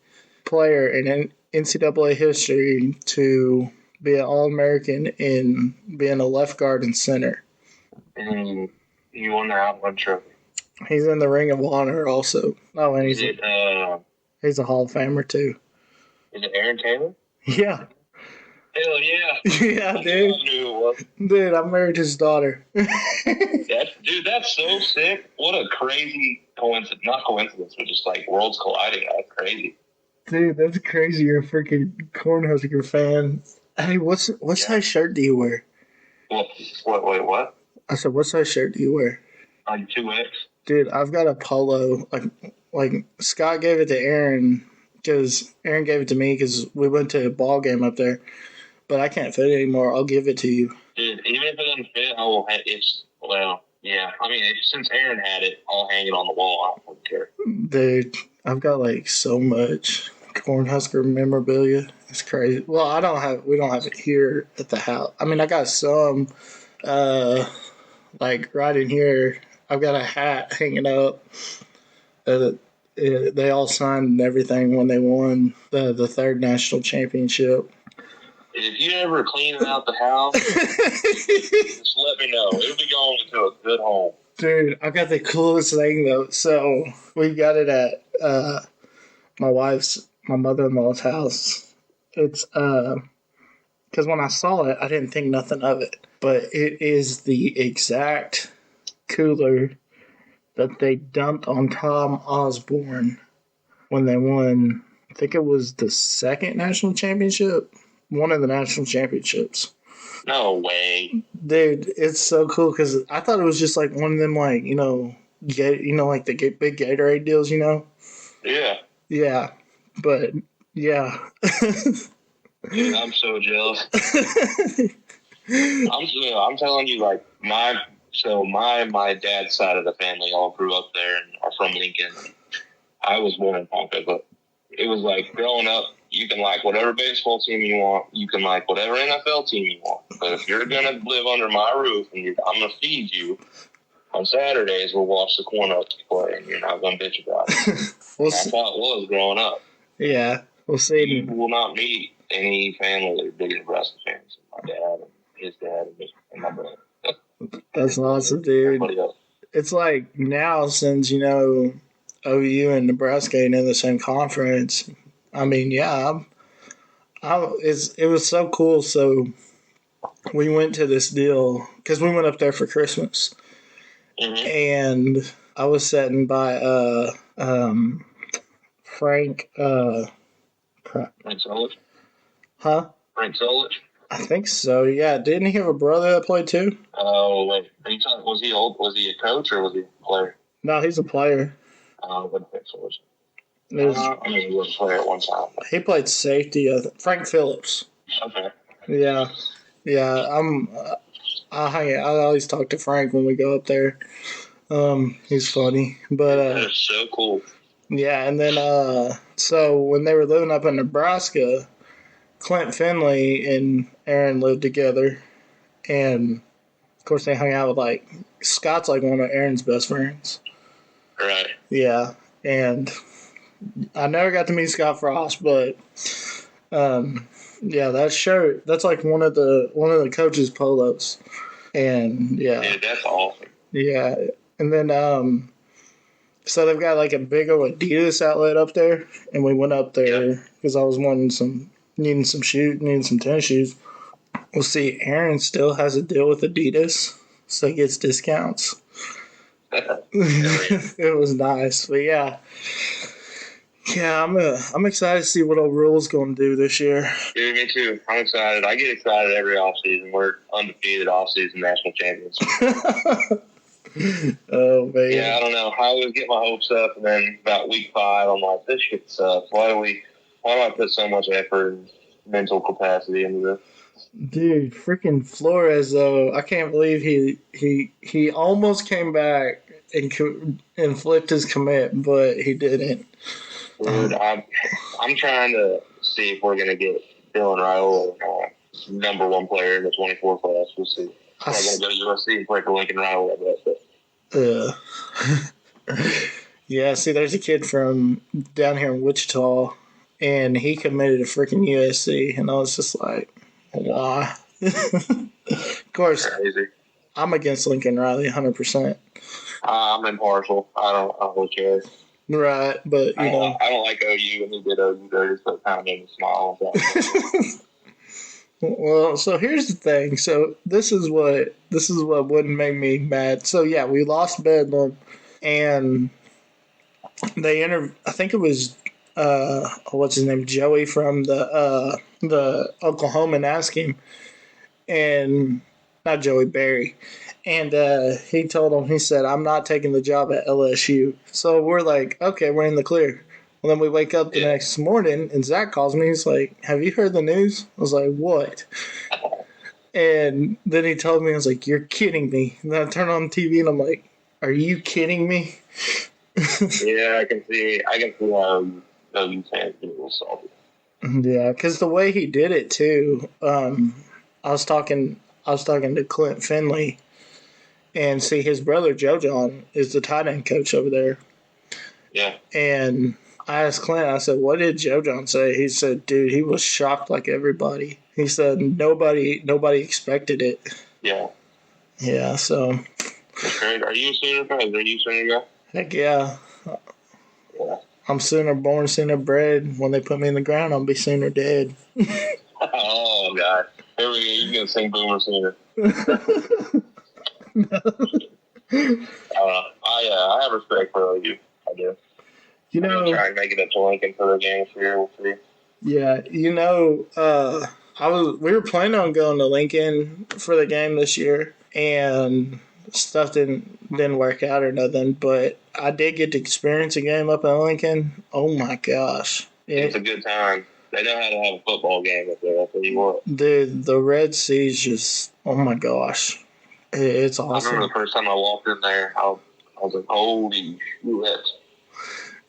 player in NCAA history to be an All-American in being a left guard and center. And he won the Outland trophy. He's in the Ring of Honor also. Oh, and he's a Hall of Famer too. Is it Aaron Taylor? Yeah. Hell yeah. Yeah, dude. I knew it was. Dude, I married his daughter. That's so sick. What a crazy coincidence. Not coincidence, but just like worlds colliding. That's crazy. Dude, that's crazy. You're a freaking Cornhusker fan. Hey, what size shirt do you wear? What? I said, what size shirt do you wear? Like 2X. Dude, I've got a polo. Like Scott gave it to Aaron because Aaron gave it to me because we went to a ball game up there. But I can't fit it anymore. I'll give it to you. Dude, even if it doesn't fit, I will. Yeah. I mean, since Aaron had it, I'll hang it on the wall. I don't care. Dude, I've got like so much Cornhusker memorabilia. It's crazy. Well, we don't have it here at the house. I mean, I got some, like right in here. I've got a hat hanging up. They all signed and everything when they won the third national championship. If you ever clean out the house, just let me know. It'll be going into a good home. Dude, I got the coolest thing though. So we got it at my mother-in-law's house. It's because when I saw it, I didn't think nothing of it, but it is the exact cooler that they dumped on Tom Osborne when they won. I think it was the second national championship. One of the national championships. No way. Dude, it's so cool because I thought it was just like one of them, like, like the big Gatorade deals, Yeah. Yeah. But, yeah. Dude, I'm so jealous. I'm telling you, like, my dad's side of the family all grew up there and are from Lincoln. I was born in Ponca, but it was like growing up, you can like whatever baseball team you want. You can like whatever NFL team you want. But if you're going to live under my roof and I'm going to feed you, on Saturdays we'll watch the Cornhuskers play and you're not going to bitch about it. That's how it was growing up. Yeah. We'll see. You will not meet any family that are bigger Nebraska fans. My dad and his dad and my brother. That's awesome, dude. It's like now since, OU and Nebraska ain't in the same conference. I mean, yeah, it was so cool. So we went to this deal because we went up there for Christmas, and I was sitting by Frank. Frank Solich? Huh? Frank Solich? I think so. Yeah, didn't he have a brother that played too? Oh wait, was he old? Was he a coach or was he a player? No, he's a player. What Frank Solich? I mean, he was a player at one time. He played safety. Frank Phillips. Okay. Yeah. I always talk to Frank when we go up there. He's funny, but that is so cool. Yeah, and then so when they were living up in Nebraska, Clint Finley and Aaron lived together, and of course they hung out with like Scott's like one of Aaron's best friends. Right. Yeah, and I never got to meet Scott Frost, but yeah, that shirt that's like one of the coaches' polos, and yeah, that's awesome. Yeah, and then so they've got like a big old Adidas outlet up there, and we went up there because I was needing some tennis shoes. We'll see. Aaron still has a deal with Adidas, so he gets discounts. It was nice, but yeah. Yeah, I'm excited to see what O'Rule's going to do this year. Dude, me too. I'm excited. I get excited every offseason. We're undefeated offseason national champions. Oh, man. Yeah, I don't know. I always get my hopes up, and then about week 5, I'm like, this shit sucks. Why do I put so much effort and mental capacity into this? Dude, freaking Flores, though, I can't believe he almost came back and flipped his commit, but he didn't. Dude, I'm trying to see if we're going to get Dylan Raiola, number 1 player in the 24 class. We'll see. I'm going to go to USC and play for Lincoln Raiola, I bet. Yeah, see, there's a kid from down here in Wichita, and he committed to freaking USC, and I was just like, why? Of course, crazy. I'm against Lincoln Riley 100%. I'm impartial. I don't really care. Right, but I don't like OU, and he did OU dirty, so it kind of made me smile. Well, so here's the thing. So this is what wouldn't make me mad. So yeah, we lost Bedlam, and they I think it was what's his name, Joey from the Oklahoman asked him, and not Joey Berry. And he told him, he said, I'm not taking the job at LSU. So we're like, okay, we're in the clear. Well, then we wake up the next morning, and Zach calls me. He's like, "Have you heard the news?" I was like, "What?" And then he told me, I was like, "You're kidding me." And then I turn on TV, and I'm like, "Are you kidding me?" Yeah, I can see how you fans get a little salty. Yeah, because the way he did it too. I was talking to Clint Finley, and see his brother Joe John is the tight end coach over there. Yeah. And I asked Clint, I said, "What did Joe John say?" He said, "Dude, he was shocked like everybody." He said nobody expected it. Yeah. Yeah, so. That's great. Are you a Sooner guy? Are you a Sooner guy? Heck yeah. Yeah. I'm Sooner born, Sooner bred. When they put me in the ground, I'll be Sooner dead. Oh, God. Here we go. You're going to sing Boomer Sooner. I have respect for you. I do. You know, I'm going to try and make it up to Lincoln for the game this year. We'll see. Yeah, we were planning on going to Lincoln for the game this year, and stuff didn't work out or nothing. But I did get to experience a game up in Lincoln. Oh my gosh, It's a good time. They know how to have a football game up there. I'll tell you what. Dude, the Red Sea's just, oh my gosh, it's awesome. I remember the first time I walked in there, I was like, holy shit.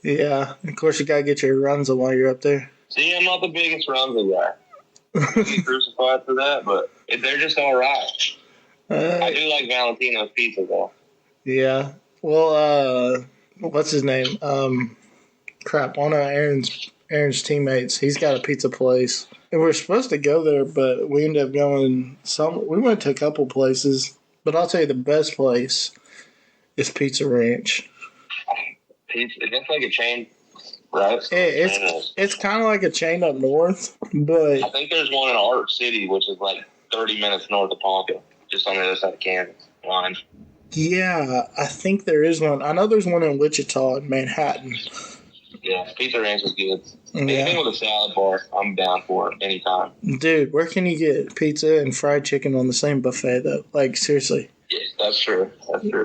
Yeah, of course you gotta get your runs on while you're up there. See, I'm not the biggest Runza guy. I get crucified for that, but they're just all right. I do like Valentino's pizza, though. Yeah. Well, what's his name? One of Aaron's teammates. He's got a pizza place, and we were supposed to go there, but we ended up going We went to a couple places, but I'll tell you the best place is Pizza Ranch. Pizza. That's like a chain. Right. It's kind of like a chain up north, but I think there's one in Art City, which is like 30 minutes north of Ponca, just on the other side of Kansas line. Yeah, I think there is one. I know there's one in Wichita and Manhattan. Yeah, Pizza Ranch is good. Anything with a salad bar, I'm down for it anytime. Dude, where can you get pizza and fried chicken on the same buffet, though? Like, seriously. Yeah, that's true.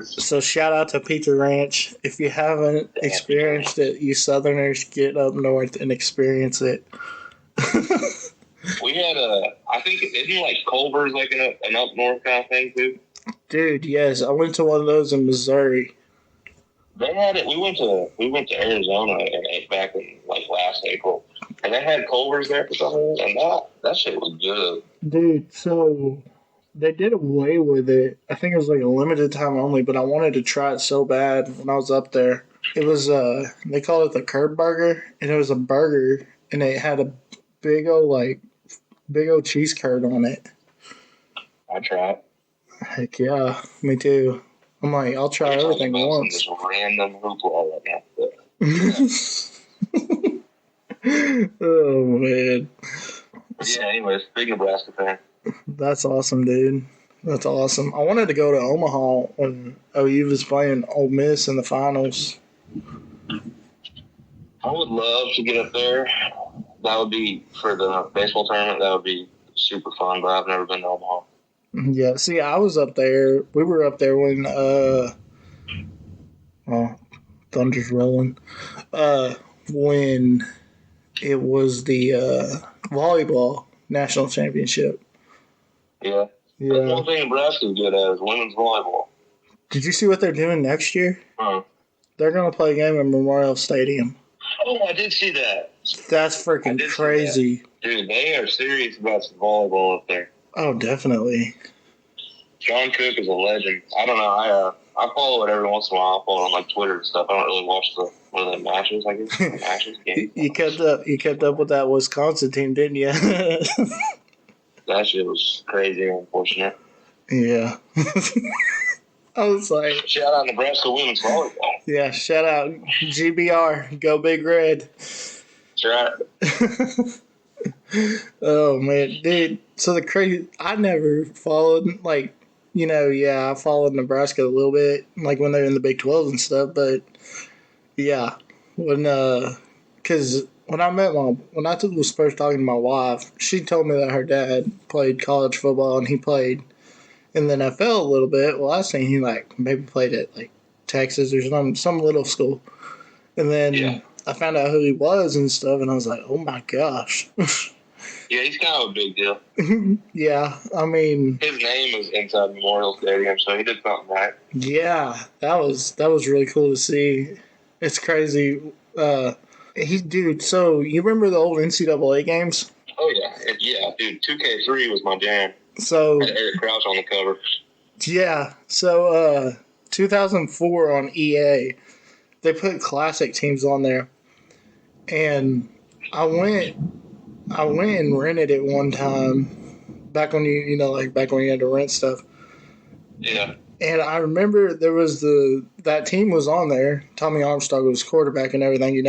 So shout out to Pizza Ranch. If you haven't experienced it, you Southerners, get up north and experience it. We had I think, isn't like Culver's like an up north kind of thing, too? Dude, yes. I went to one of those in Missouri. They had it. We went to Arizona back in like last April, and they had Culver's there for some reason, and that shit was good. Dude, so they did away with it. I think it was like a limited time only, but I wanted to try it so bad when I was up there. It was they called it the curb burger, and it was a burger, and it had a big old cheese curd on it. I tried. Heck yeah, me too. I'm like, I'll try everything once. Some random hoopla right now. Oh man. Yeah. Anyways, big Nebraska fan. That's awesome, dude. That's awesome. I wanted to go to Omaha when OU was playing Ole Miss in the finals. I would love to get up there. That would be, for the baseball tournament, that would be super fun, but I've never been to Omaha. Yeah, see, I was up there. We were up there when, thunder's rolling. When it was the volleyball national championship. Yeah. That's one thing Nebraska's good at is women's volleyball. Did you see what they're doing next year? Huh. They're going to play a game at Memorial Stadium. Oh, I did see that. That's freaking crazy. Dude, they are serious about some volleyball up there. Oh, definitely. John Cook is a legend. I don't know. I follow it every once in a while. I follow it on like Twitter and stuff. I don't really watch one of the matches. I guess matches games. You kept up with that Wisconsin team, didn't you? That shit was crazy and unfortunate. Yeah. I was like, shout out Nebraska women's volleyball. Yeah, shout out GBR. Go Big Red. That's right. Oh man, dude. So I never followed I followed Nebraska a little bit, like when they're in the Big 12 and stuff, but yeah, because when I was first talking to my wife, she told me that her dad played college football and he played in the NFL a little bit. Well, I seen he maybe played at Texas or some little school. And then I found out who he was and stuff, and I was like, oh my gosh. Yeah, he's kind of a big deal. Yeah, I mean, his name is inside Memorial Stadium, so he did something right. Yeah, that was really cool to see. It's crazy. Dude. So you remember the old NCAA games? Oh yeah, dude. 2K3 was my jam. So had Eric Crouch on the cover. Yeah, so 2004 on EA, they put classic teams on there, and I went and rented it one time. Back when back when you had to rent stuff. Yeah. And I remember there was that team was on there. Tommy Armstrong was quarterback and everything.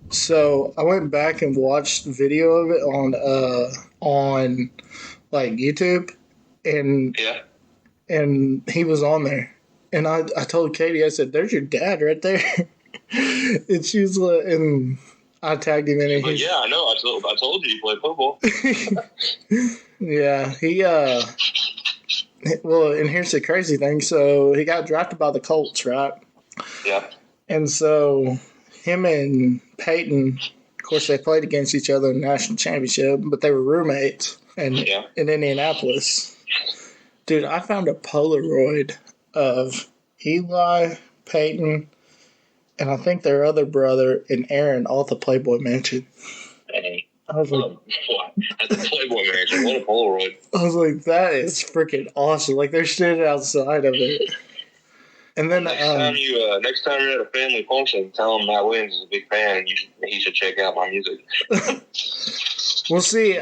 So I went back and watched video of it on like YouTube, and he was on there. And I told Katie, I said, "There's your dad right there." And she's like, and I tagged him in it. But yeah, I know. I told you he played football. Yeah, he well, and here's the crazy thing. So he got drafted by the Colts, right? Yeah. And so him and Peyton, of course, they played against each other in the national championship, but they were roommates in Indianapolis. Dude, I found a Polaroid of Eli, Peyton, and I think their other brother and Aaron all at the Playboy Mansion. Hey. I was like, what? At the Playboy Mansion, what a Polaroid. I was like, that is freaking awesome. Like, they're standing outside of it. And then next time you're at a family function, tell him Matt Williams is a big fan, and he should check out my music. We'll see.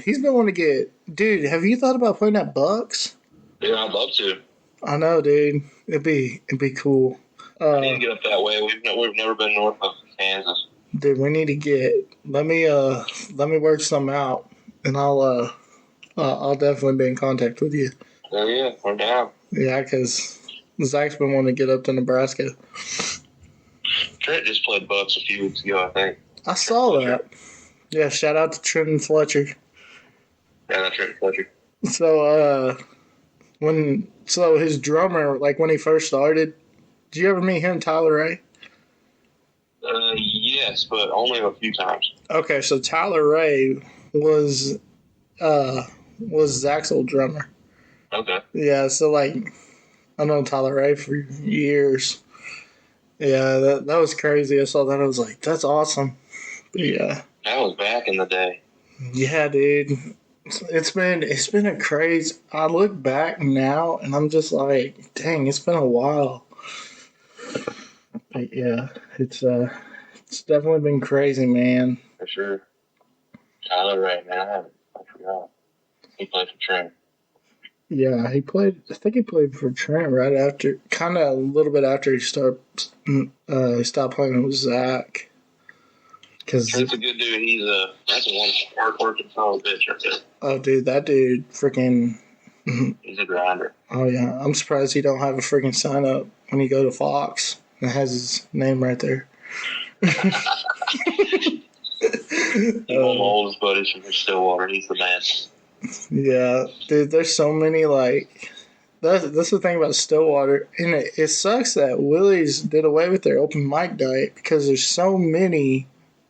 He's been wanting to get. Dude, have you thought about playing at Bucks? Yeah, I'd love to. I know, dude. It'd be cool. I need to get up that way. We've never been north of Kansas. Dude, we need to get. Let me work something out, and I'll definitely be in contact with you. Oh yeah, we're down. Yeah, because Zach's been wanting to get up to Nebraska. Trent just played Bucks a few weeks ago, I think. I saw that. Yeah, shout out to Trenton Fletcher. Yeah, that's Trent Fletcher. So his drummer, like when he first started, did you ever meet him, Tyler Ray? Yes, but only a few times. Okay, so Tyler Ray was Zach's old drummer. Okay. Yeah, so like I know Tyler Ray for years. Yeah, that was crazy. I saw that. I was like, that's awesome. But yeah. That was back in the day. Yeah, dude. It's been a crazy. I look back now and I'm just like, dang, it's been a while. But yeah, it's definitely been crazy, man. For sure. Tyler Ray, man, I forgot. He played for Trent. Yeah, I think he played for Trent right after, kind of a little bit after he stopped playing with Zach. Trent's a good dude. That's one hard-working son of a bitch right there. Oh, dude, that dude freaking... He's a grinder. Oh, yeah. I'm surprised he don't have a freaking sign up when you go to Fox. It has his name right there. My oldest buddies from Stillwater. He's the man. Yeah, dude, there's so many, like... That's the thing about Stillwater. And it sucks that Willie's did away with their open mic night because there's so many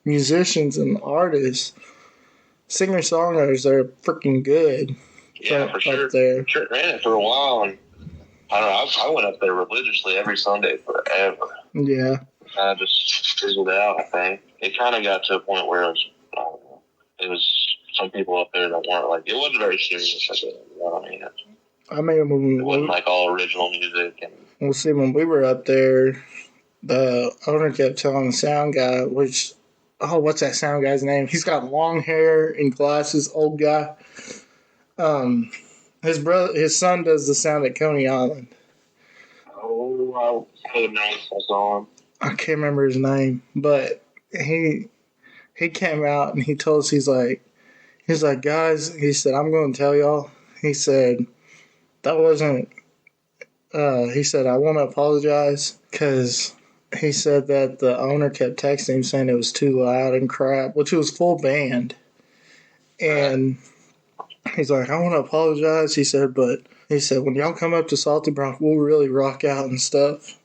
musicians and artists, singer-songwriters that are freaking good. Yeah, for sure. Up there. Sure, ran it for a while, and I don't know. I went up there religiously every Sunday forever. Yeah. I just fizzled out. I think it kind of got to a point where it was some people up there that weren't like, it wasn't very serious. I mean, it wasn't like all original music. And we'll see. When we were up there, the owner kept telling the sound guy, what's that sound guy's name? He's got long hair and glasses, old guy. His son does the sound at Coney Island. Oh, I saw him. I can't remember his name, but he came out and he told us, he's like, guys, he said, I'm going to tell y'all. He said, that wasn't, he said, I want to apologize because he said that the owner kept texting him saying it was too loud and crap, which was full band. And he's like, I want to apologize. He said, but he said, when y'all come up to Salty Bronc, we'll really rock out and stuff.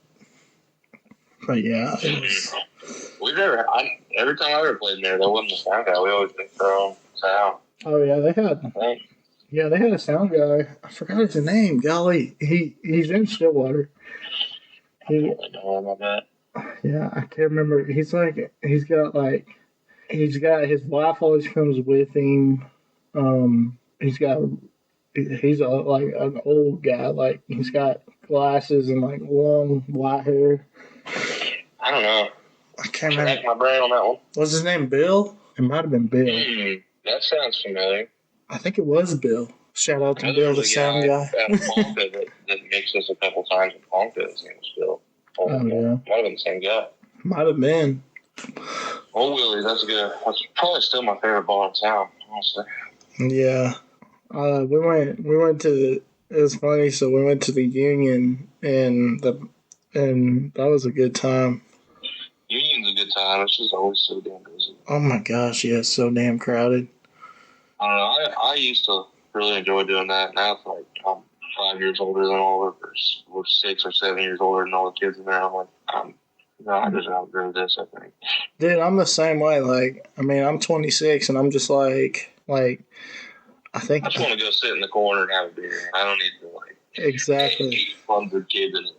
But yeah, Every time I ever played in there wasn't a sound guy. We always picked our own sound. Oh yeah, they had a sound guy. I forgot his name. Golly, he's in Stillwater. I know him, I bet. Yeah, I can't remember. He's got his wife always comes with him. He's like an old guy. Like he's got glasses and like long white hair. I don't know. I can't remember. My brain on that one. What's his name? Bill? It might have been Bill. That sounds familiar. I think it was Bill. Shout out to Bill, the sound guy. Ponca that mixed us a couple times with Ponca. His name was Bill. Oh yeah. Might have been the same guy. Might have been. Old Willie, that's good. That's probably still my favorite bar in town, honestly. Yeah. We went to it was funny, so we went to the Union and that was a good time. Union's a good time. It's just always so damn busy. Oh my gosh, yeah, it's so damn crowded. I don't know. I used to really enjoy doing that. Now it's like I'm 5 years older than all of us. We're 6 or 7 years older than all the kids in there. I'm like, I just outgrew this, I think. Dude, I'm the same way. Like, I mean, I'm 26 and I'm just like, I think. I just want to go sit in the corner and have a beer. I don't need to, exactly. 800 kids in it.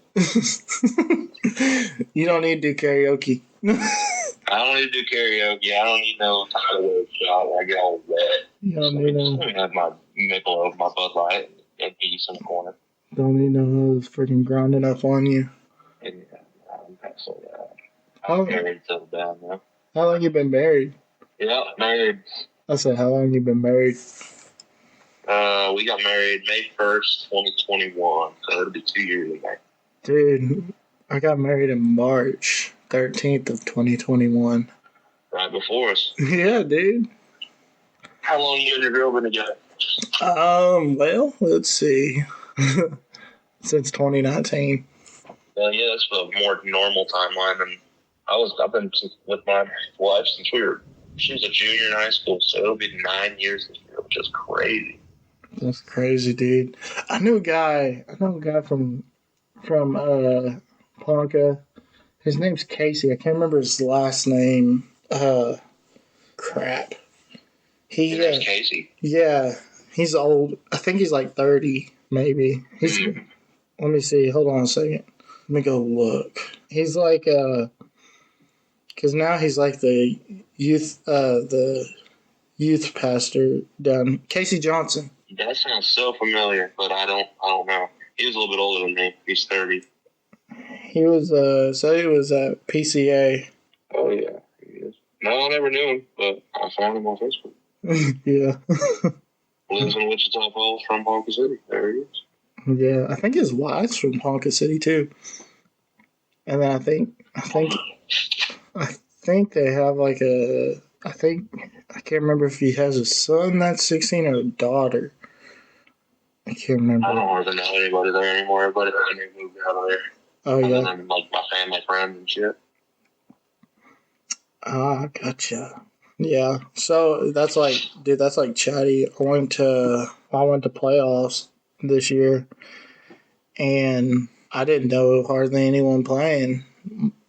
You don't need to do karaoke. I don't need to do karaoke. I don't need no Tyler shot where I get all wet. You don't need no. Let me have my Michelob, my Bud Light, and peace in the corner. Don't need no hoes freaking grinding up on you. Yeah, I'm actually, I'm married to the down now. How long you been married? Yeah, married. I said, how long you been married? We got married May 1st, 2021, so it'll be 2 years ago. Dude, I got married in March 13th of 2021. Right before us. Yeah, dude. How long you and your girl been together? Well, let's see. Since 2019. Yeah, that's a more normal timeline than I've been with my wife since she was a junior in high school, so it'll be 9 years this year, which is crazy. That's crazy, dude. I know a guy from Ponca. His name's Casey. I can't remember his last name. Crap. His name's Casey? Yeah. He's old. I think he's like 30, maybe. Let me see. Hold on a second. Let me go look. He's like, because now he's like the youth pastor down. Casey Johnson. That sounds so familiar, but I don't know. He was a little bit older than me. He's 30. He was he was at PCA. Oh yeah, he is. No, I never knew him, but I found him on Facebook. Yeah. Lives in Wichita Falls from Ponca City. There he is. Yeah, I think his wife's from Ponca City too. And then I think they have like I can't remember if he has a son that's 16 or a daughter. I can't remember. I don't hardly know anybody there anymore. Everybody moved out of there. Oh yeah. Other than like my family, friends, and shit. Ah, gotcha. Yeah. So that's like chatty. I went to playoffs this year, and I didn't know hardly anyone playing.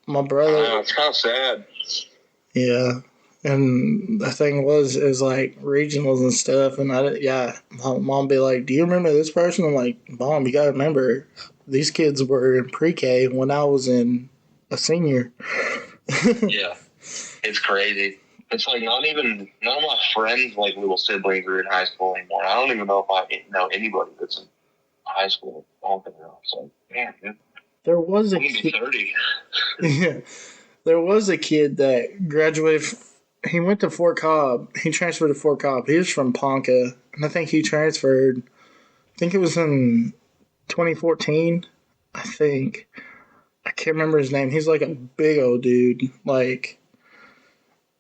My brother. It's kind of sad. Yeah. And the thing is like regionals and stuff, and my mom be like, "Do you remember this person?" I'm like, "Mom, you gotta remember, these kids were in pre-K when I was in a senior." Yeah, it's crazy. It's like none of my friends, like little siblings, are in high school anymore. I don't even know if I know anybody that's in high school. I don't think they're so. Damn, dude. There was a kid. 30. Yeah, there was a kid that graduated. He went to Fort Cobb. He transferred to Fort Cobb. He was from Ponca, and I think he transferred. I think it was in 2014. I think. I can't remember his name. He's like a big old dude. Like,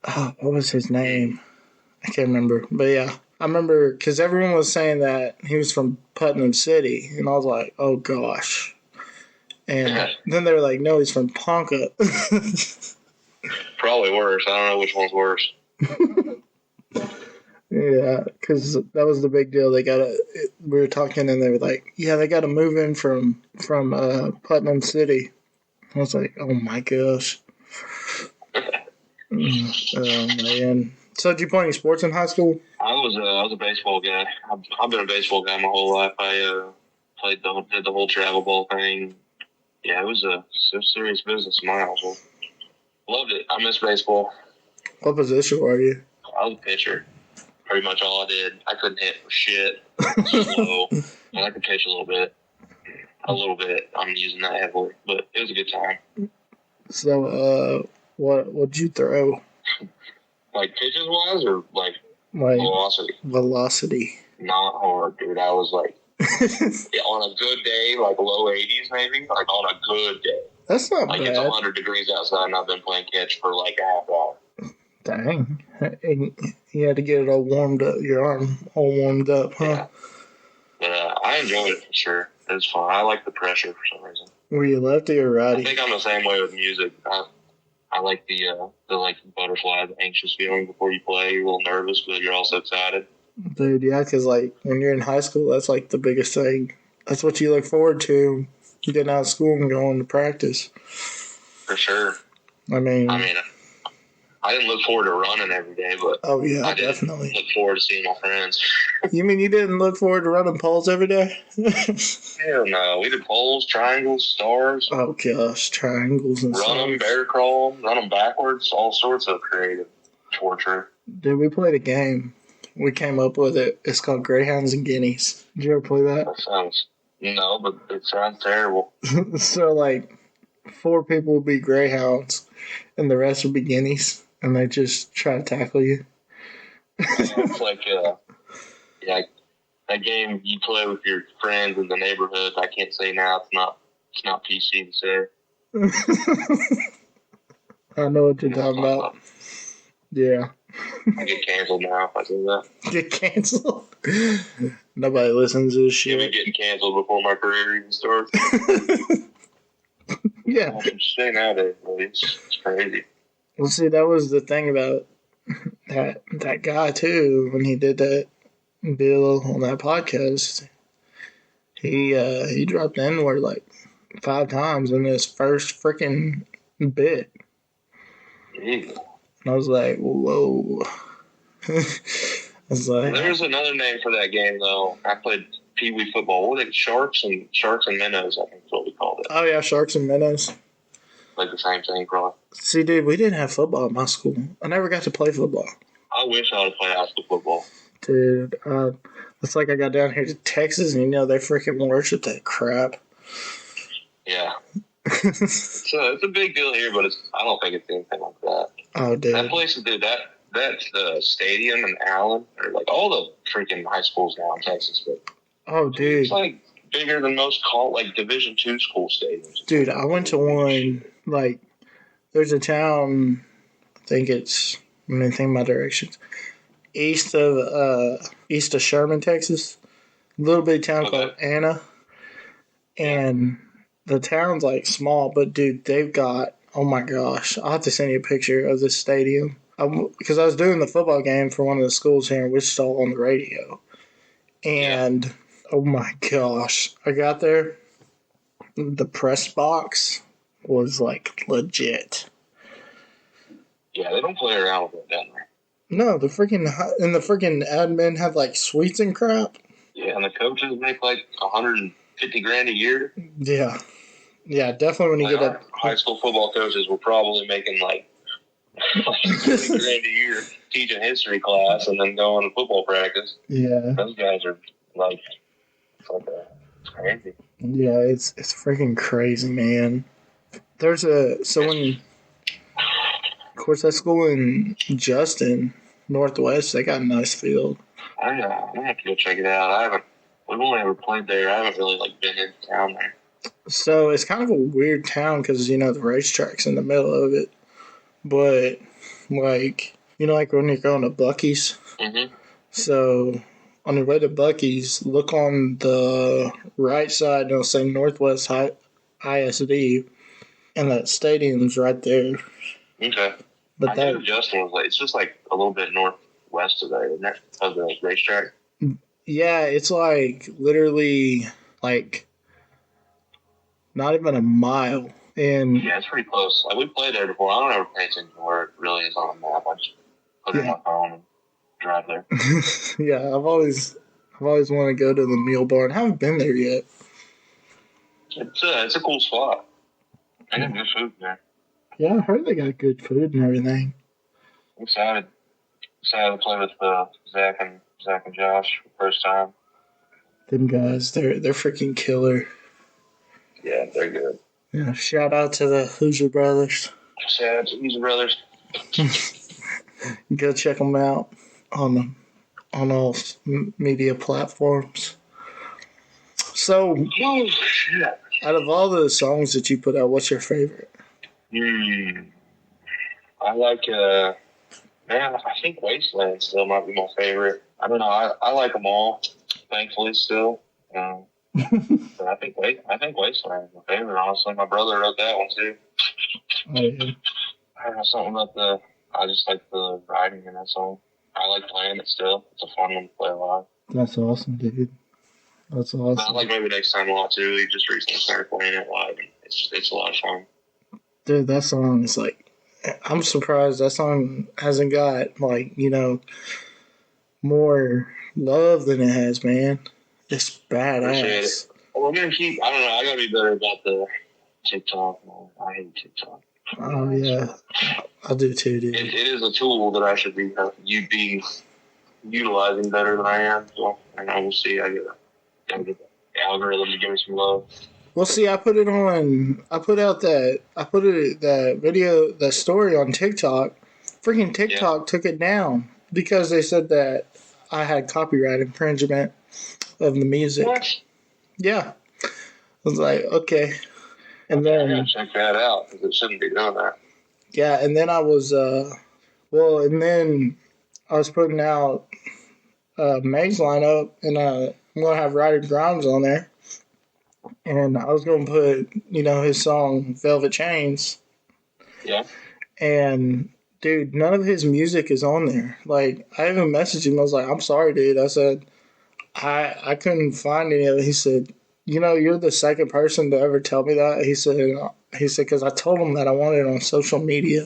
what was his name? I can't remember. But yeah, I remember because everyone was saying that he was from Putnam City, and I was like, oh gosh. And then they were like, no, he's from Ponca. Probably worse. I don't know which one's worse. Yeah, because that was the big deal. We were talking, and they were like, yeah, they got to move in from Putnam City. I was like, oh my gosh. Oh man. So did you play any sports in high school? I was a baseball guy. I've been a baseball guy my whole life. I did the whole travel ball thing. Yeah, it was a serious business in my household. Loved it. I miss baseball. What position were you? I was a pitcher. Pretty much all I did. I couldn't hit for shit. Slow. I could pitch a little bit. I'm using that heavily, but it was a good time. So, what'd you throw? Like pitches wise, or like velocity? Velocity. Not hard, dude. I was like, on a good day, like low 80s maybe. Like on a good day. That's not like bad. It's 100 degrees outside, and I've been playing catch for like a half hour. Dang. And you had to get it all warmed up, your arm all warmed up, huh? Yeah. But I enjoyed it for sure. It was fun. I like the pressure for some reason. Were you lefty or righty? I think I'm the same way with music. I like the like butterfly, the anxious feeling before you play. You're a little nervous, but you're also excited. Dude, yeah, because like when you're in high school, that's like the biggest thing. That's what you look forward to. Getting out of school and going to practice. For sure. I mean, I didn't look forward to running every day, but oh yeah, I did definitely look forward to seeing my friends. You mean you didn't look forward to running poles every day? Hell no. We did poles, triangles, stars. Oh gosh, triangles and run them, bear crawl, run them backwards, all sorts of creative torture. Dude, we played a game. We came up with it. It's called Greyhounds and Guineas. Did you ever play that? That sounds no, but it sounds terrible. So like 4 people would be greyhounds and the rest would be guineas, and they just try to tackle you. It's like that game you play with your friends in the neighborhood. I can't say now. It's not PC to say. I know what you're talking about. Yeah. I get canceled now if I do that. Get canceled? Nobody listens to this shit. You'll be getting canceled before my career even starts. Yeah. I should say nowadays, it's crazy. Well, see, that was the thing about that guy, too, when he did that deal on that podcast. He dropped the N-word like 5 times in his first freaking bit. Jeez. And I was like, whoa. I was like, there's another name for that game, though. I played Pee Wee football. What was it? Sharks and Minnows, I think is what we called it. Oh, yeah, Sharks and Minnows. Like the same thing, probably. See, dude, we didn't have football at my school. I never got to play football. I wish I would have played high school football. Dude, it's like I got down here to Texas, and they freaking worship that crap. Yeah. So it's a big deal here, but I don't think it's anything like that. Oh, dude. That place, dude, that stadium in Allen, or like all the freaking high schools now in Texas, but oh, dude, it's like bigger than most like Division II school stadiums. Dude, I went to one, like, there's a town, I think it's, let me think my directions, east of Sherman, Texas, a little bitty town called Anna, and the town's, like, small, but, dude, they've got, oh my gosh, I'll have to send you a picture of this stadium, because I was doing the football game for one of the schools here in Wichita on the radio, and... Yeah. Oh my gosh. I got there. The press box was like legit. Yeah, they don't play around with it down there. No, the freaking admin have like suites and crap. Yeah, and the coaches make like $150,000 a year. Yeah. Yeah, definitely when you get up. High school football coaches were probably making like $20,000 a year teaching history class and then going to football practice. Yeah. Those guys are like, it's crazy. Yeah, it's freaking crazy, man. There's of course, that school in Justin, Northwest, they got a nice field. I have to go check it out. We've only ever played there. I haven't really like been in town there. So it's kind of a weird town because the racetrack's in the middle of it, but like like when you're going to Buc-ee's. Mm-hmm. So on your way to Buc-ee's, look on the right side, and it'll say Northwest ISD, and that stadium's right there. Okay. But I knew Justin was it's just like a little bit northwest of there, isn't it? Of the racetrack. Yeah, it's like literally like not even a mile And Yeah, it's pretty close. Like, we played there before. I don't ever pay attention to where it really is on the map. I just put it on my phone and drive there. yeah, I've always wanted to go to the Mule Barn. I haven't been there yet. It's a cool spot. They got good food there. Yeah, I heard they got good food and everything. I'm excited. Excited to play with Zach and Josh for the first time. Them guys, they're freaking killer. Yeah, they're good. Yeah, shout out to the Hoosier Brothers. Shout out to Hoosier Brothers. Go check them out on all media platforms. So, Oh, shit. out of all the songs that you put out, what's your favorite? I like, man, I think Wasteland still might be my favorite. I don't know. I like them all, thankfully, still. But I think Wasteland is my favorite, honestly. My brother wrote that one, too. Oh, yeah. I don't know, something about I just like the writing in that song. I like playing it still. It's a fun one to play live. That's awesome, dude. That's awesome. But I like maybe next time a lot, too. He just recently started playing it live, and it's a lot of fun. Dude, that song is like, I'm surprised that song hasn't got, like, more love than it has, man. It's badass. Well, we're going to keep, I don't know, I got to be better about the TikTok, man. I hate TikTok. Oh, yeah. I do too, dude. It is a tool that I should be utilizing better than I am. So, I know, we'll see. I gotta get the algorithm to give me some love. Well, see, that video, that story on TikTok. Freaking TikTok took it down because they said that I had copyright infringement of the music. What? Yeah. I was like, okay. And I then, gotta check that out because it shouldn't be doing that. yeah, and then I was, and then I was putting out Meg's lineup, and I'm going to have Ryder Grimes on there. And I was going to put, his song Velvet Chains. Yeah. And, dude, none of his music is on there. Like, I even messaged him. I was like, I'm sorry, dude. I said, I couldn't find any of it. He said, you're the second person to ever tell me that. He said, because I told him that I wanted it on social media.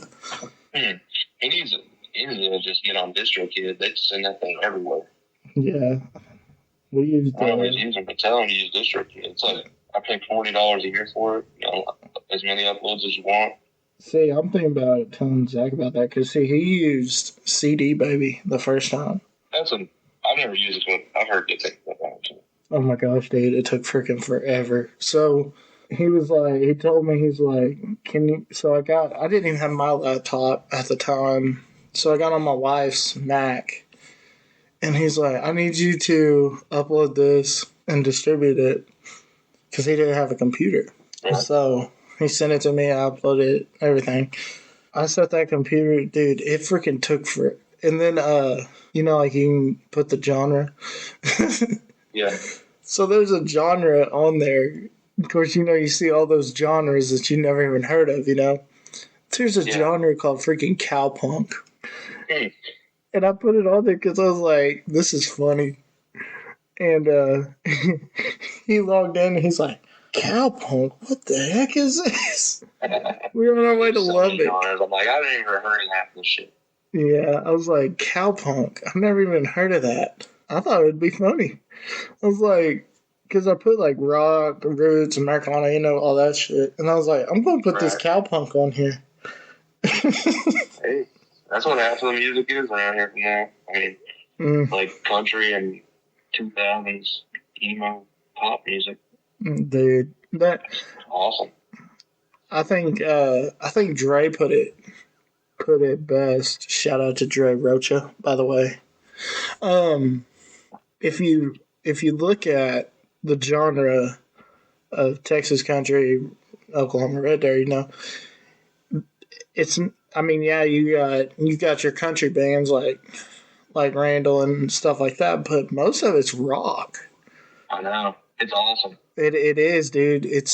He needs to just get on DistroKid. They just send that thing everywhere. Yeah. We used I don't always use them, but tell them to use DistroKid. It's like, I pay $40 a year for it. As many uploads as you want. See, I'm thinking about telling Zach about that because, see, he used CD Baby the first time. I've never used it, but I've heard good things about that. Oh my gosh, dude, it took freaking forever. So he was like, he told me, he's like, can you, so I didn't even have my laptop at the time. So I got on my wife's Mac and he's like, I need you to upload this and distribute it because he didn't have a computer. Yeah. So he sent it to me, I uploaded it, everything. I set that computer, dude, it freaking took for, and then, like you can put the genre. Yeah. So there's a genre on there. Of course, you see all those genres that you never even heard of, There's a genre called freaking cowpunk. And I put it on there because I was like, this is funny. And he logged in and he's like, cowpunk? What the heck is this? We're on our way to Lubbock. I'm like, I haven't even heard of half this shit. Yeah, I was like, cowpunk? I've never even heard of that. I thought it would be funny. I was like, because I put like rock, roots, Americana, all that shit. And I was like, I'm going to put this cowpunk on here. Hey, that's what half of the music is around here from now. I mean, like country and 2000s emo pop music. Dude, that's awesome. I think Dre put it best. Shout out to Dre Rocha, by the way. If you look at the genre of Texas country, Oklahoma Red Deer, it's, you got your country bands like Randall and stuff like that, but most of it's rock. I know. It's awesome. It is, dude. It's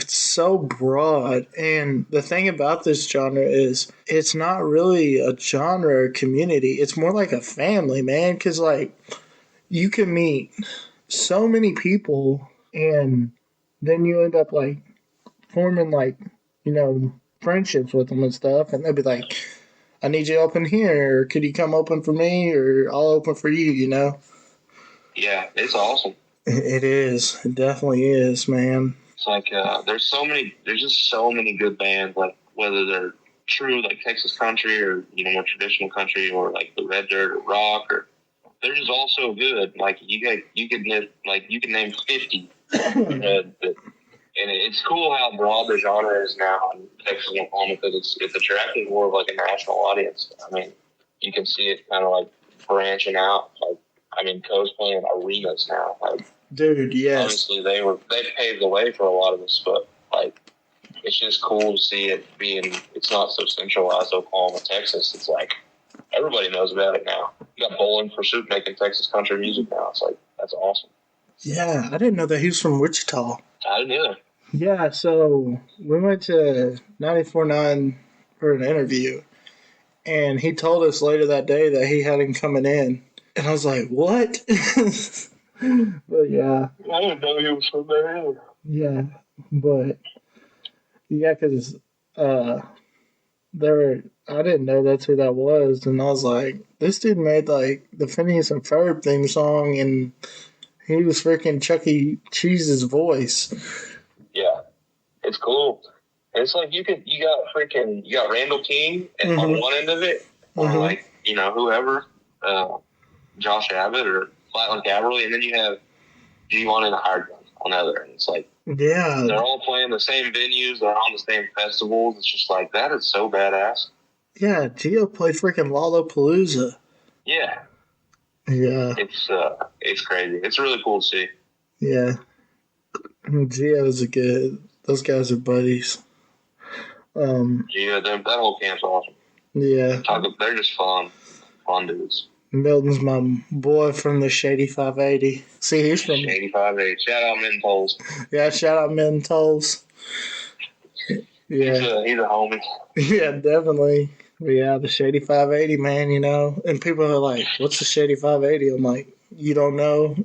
so broad, and the thing about this genre is it's not really a genre or community. It's more like a family, man, because you can meet so many people and then you end up forming like, friendships with them and stuff, and they'd be like, I need you to open here, or could you come open for me, or I'll open for you, Yeah, it's awesome. It is. It definitely is, man. It's like there's just so many good bands, like whether they're true like Texas country or more traditional country or like the red dirt or rock, or they're just all so good. Like you can name 50. And it's cool how broad the genre is now in Texas and Oklahoma, because it's attracting more of like a national audience. I mean, you can see it kind of like branching out. Like, I mean, Co's playing arenas now. Like, dude, yes. Obviously, they paved the way for a lot of this, but like, it's just cool to see it being. It's not so centralized, Oklahoma, Texas. It's like everybody knows about it now. You got Bowling Pursuit making Texas country music now. It's like, that's awesome. Yeah, I didn't know that he was from Wichita. I didn't either. Yeah, so we went to 94.9 for an interview, and he told us later that day that he had him coming in, and I was like, what? But yeah. I didn't know he was from there either. Yeah, but yeah, because I didn't know that's who that was, and I was like, this dude made like the Phineas and Ferb theme song, and he was freaking Chuck E. Cheese's voice. Yeah, it's cool. It's like you got Randall King on one end of it, or like whoever, Josh Abbott or Flatland Cavalry, and then you have G1 and the Hired Gun on the other end. It's like, yeah, they're all playing the same venues, they're on the same festivals. It's just like, that is so badass. Yeah, Gio played freaking Lollapalooza. Yeah. Yeah. It's crazy. It's really cool to see. Yeah. Gio's those guys are buddies. Yeah, that whole camp's awesome. Yeah. They're just fun dudes. Milton's my boy from the Shady 580. See, he's from Shady 580. Shout out Milton Tolls. Yeah, shout out Milton Tolls. Yeah. He's a homie. Yeah, definitely. But yeah, the Shady 580, man, And people are like, what's the Shady 580? I'm like, you don't know.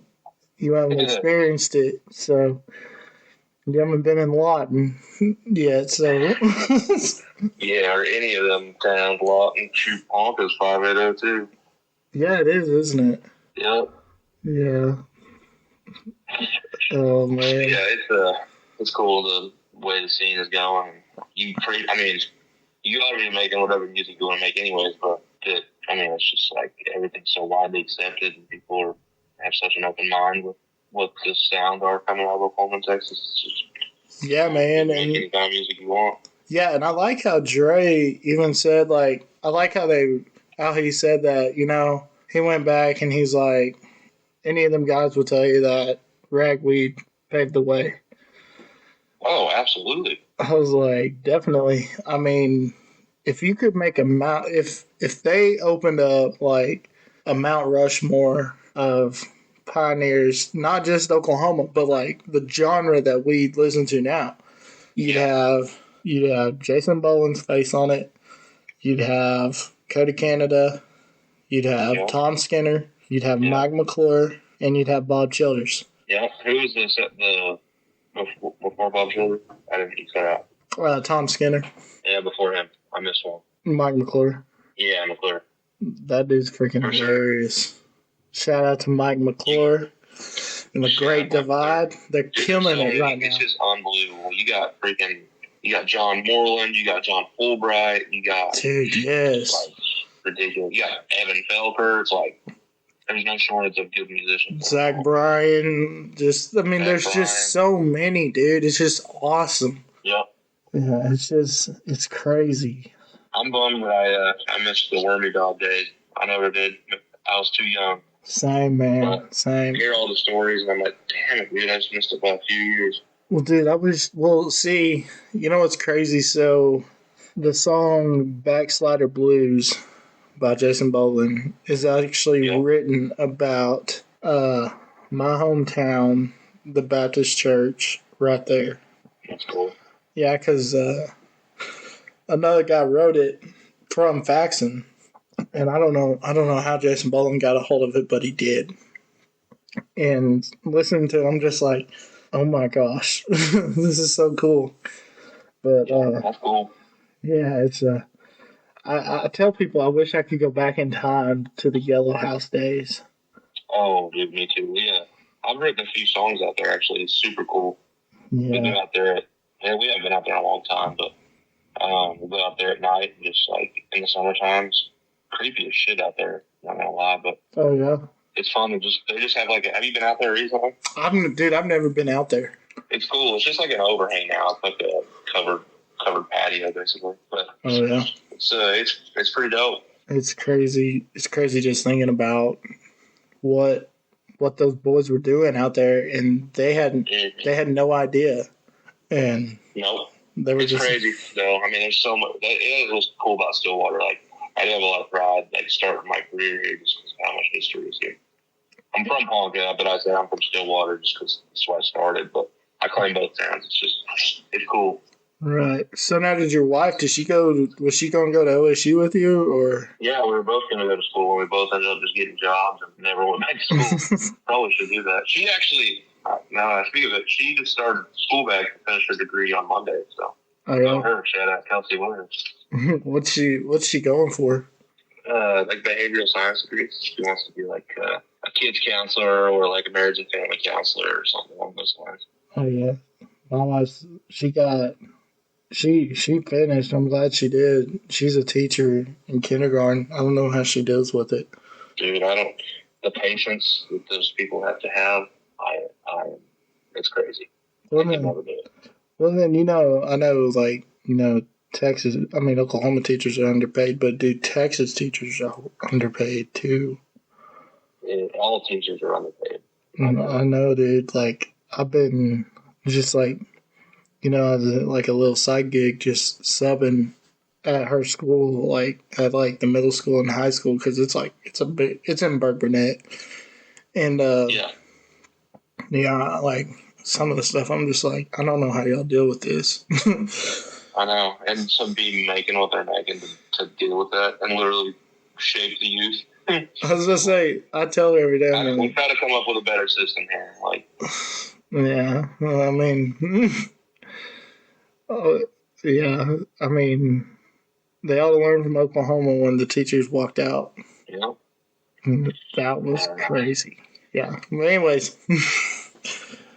You haven't experienced it. So, you haven't been in Lawton yet, so. Yeah, or any of them towns. Lawton, shoot, Ponca's 580 too. Yeah, it is, isn't it? Yep. Yeah. Oh, man. Yeah, it's cool the way the scene is going. You gotta be making whatever music you want to make anyways, but it's just like everything's so widely accepted and people have such an open mind with what the sounds are coming out of Oklahoma, Texas. It's just, yeah, man. You can make any kind of music you want. Yeah, and I like how Dre even said, like, I like how he said that, he went back and he's like, any of them guys will tell you that ragweed paved the way. Oh, absolutely. I was like, definitely. I mean, if you could make if they opened up like a Mount Rushmore of pioneers, not just Oklahoma, but like the genre that we listen to now, you'd have Jason Boland's face on it. You'd have Cody Canada. You'd have Tom Skinner. You'd have Mike McClure, and you'd have Bob Childers. Yeah, who was the before Bob Childers? I didn't keep that out. Tom Skinner. Yeah, before him. I missed one. Mike McClure. Yeah, McClure. That dude's freaking hilarious. Shout out to Mike McClure and the Great Divide. They're killing it right now. It's just unbelievable. You got John Moreland, you got John Fulbright, you got dude, yes, like, ridiculous. You got Evan Felker. It's like there's no shortage of good musicians. Zach Bryan. There's just so many, dude. It's just awesome. Yep. Yeah, it's crazy. I'm bummed that I missed the Wormy Dog days. I never did. I was too young. Same, man. Same. I hear all the stories, and I'm like, damn it, dude, I just missed it by a few years. Well, dude, see, you know what's crazy? So, the song Backslider Blues by Jason Boland is actually written about my hometown, the Baptist church, right there. That's cool. Yeah, because another guy wrote it from Faxon, and I don't know how Jason Boland got a hold of it, but he did. And listening to it, I'm just like, oh my gosh, this is so cool. But That's cool. yeah, it's I tell people I wish I could go back in time to the Yellow House days. Oh, dude, me too. Yeah, I've written a few songs out there. Actually, it's super cool. We've been Yeah. out there. Yeah, we haven't been out there in a long time, but we'll go out there at night and just like in the summertime. It's creepy as shit out there. Not gonna lie, but Oh yeah. it's fun to they just have like have you been out there recently? I've never been out there. It's cool. It's just like an overhang now. It's like a covered patio basically. But Oh yeah. It's pretty dope. It's crazy. It's crazy just thinking about what those boys were doing out there, and they had no idea, and Nope. they were It's just crazy though. I mean, there's so much. It was cool about Stillwater. Like I have a lot of pride, like starting my career here, just because how much history is here. I'm from Ponca, but I say I'm from Stillwater just because that's where I started. But I claim both towns. It's cool. right. So now, did your wife? Did she go? Was she going to go to OSU with you, or? Yeah, we were both going to go to school, and we both ended up just getting jobs and never went back to school. Probably should do that. She actually, now I speak of it, she just started school back to finish her degree on Monday. So, Oh yeah. her shout out Kelsey Williams. What's she going for? Like behavioral science degree. She wants to be like a kids counselor or like a marriage and family counselor or something along those lines. Oh yeah. My wife, she finished. I'm glad she did. She's a teacher in kindergarten. I don't know how she deals with it. Dude, I don't. The patience that those people have to have, it's crazy. Well, I could then, never do it. I know, like, Texas, I mean, Oklahoma teachers are underpaid, but dude, Texas teachers are underpaid too. All teachers are underpaid. I know, dude. Like, I've been just like, as like a little side gig, just subbing at her school, like at like the middle school and high school, because it's in Burke Burnett, and yeah, like some of the stuff, I'm just like, I don't know how y'all deal with this. I know, and some be making what they're making to deal with that and literally shape the youth. I was gonna say, I tell her every day. We try to come up with a better system here. Like, yeah, well, I mean, yeah, I mean, they all learned from Oklahoma when the teachers walked out. Yeah, that was crazy. Yeah. But anyways,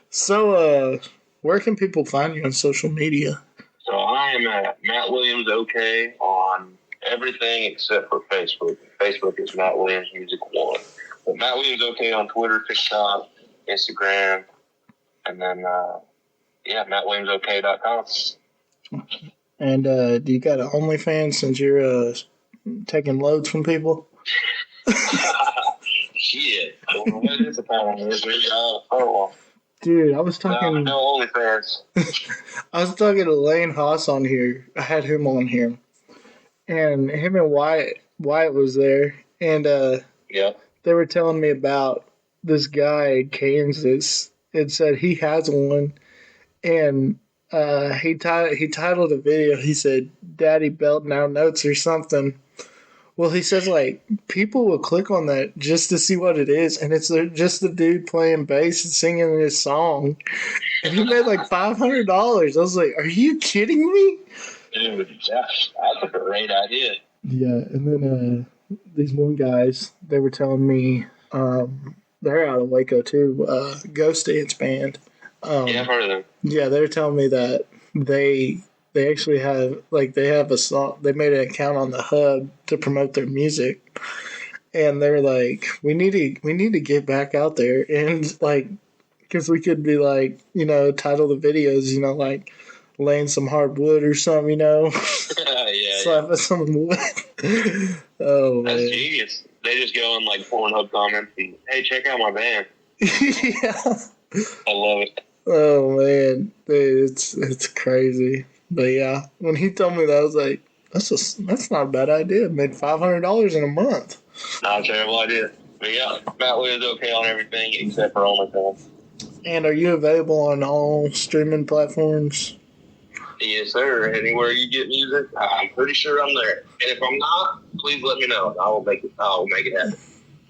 so where can people find you on social media? So I am at Matt Williams OK on everything except for Facebook. Facebook is Matt Williams Music 1. But Matt Williams OK on Twitter, TikTok, Instagram, and then, MattWilliamsOK.com. And do you got an OnlyFans since you're taking loads from people? Shit. What is the problem? Dude, I was talking. No OnlyFans. I was talking to Lane Haas on here. I had him on here, and him and Wyatt was there, and they were telling me about this guy in Kansas. It said he has one, and he titled a video. He said, "Daddy belting out notes" or something. Well, he says, like, people will click on that just to see what it is, and it's just the dude playing bass and singing his song. And he made like $500. I was like, are you kidding me? Dude, that's a great idea. Yeah, and then these one guys, they were telling me, they're out of Waco too, Ghost Dance Band. Yeah, I've heard of them. Yeah, they were telling me that they actually have, like, they have a song, they made an account on the hub to promote their music, and they're like, we need to get back out there, and like, because we could be like, title the videos, like laying some hard wood or something, slapping some wood. Oh man, that's genius. They just go on like Pornhub comments and, hey, check out my band. Yeah, I love it. Oh man, dude, it's crazy. But yeah, when he told me that, I was like, that's not a bad idea. Made $500 in a month. Not a terrible idea. But yeah, Matt Williams OK on everything except for OnlyFans. And are you available on all streaming platforms? Yes, sir. Anywhere you get music, I'm pretty sure I'm there. And if I'm not, please let me know. I will make it happen.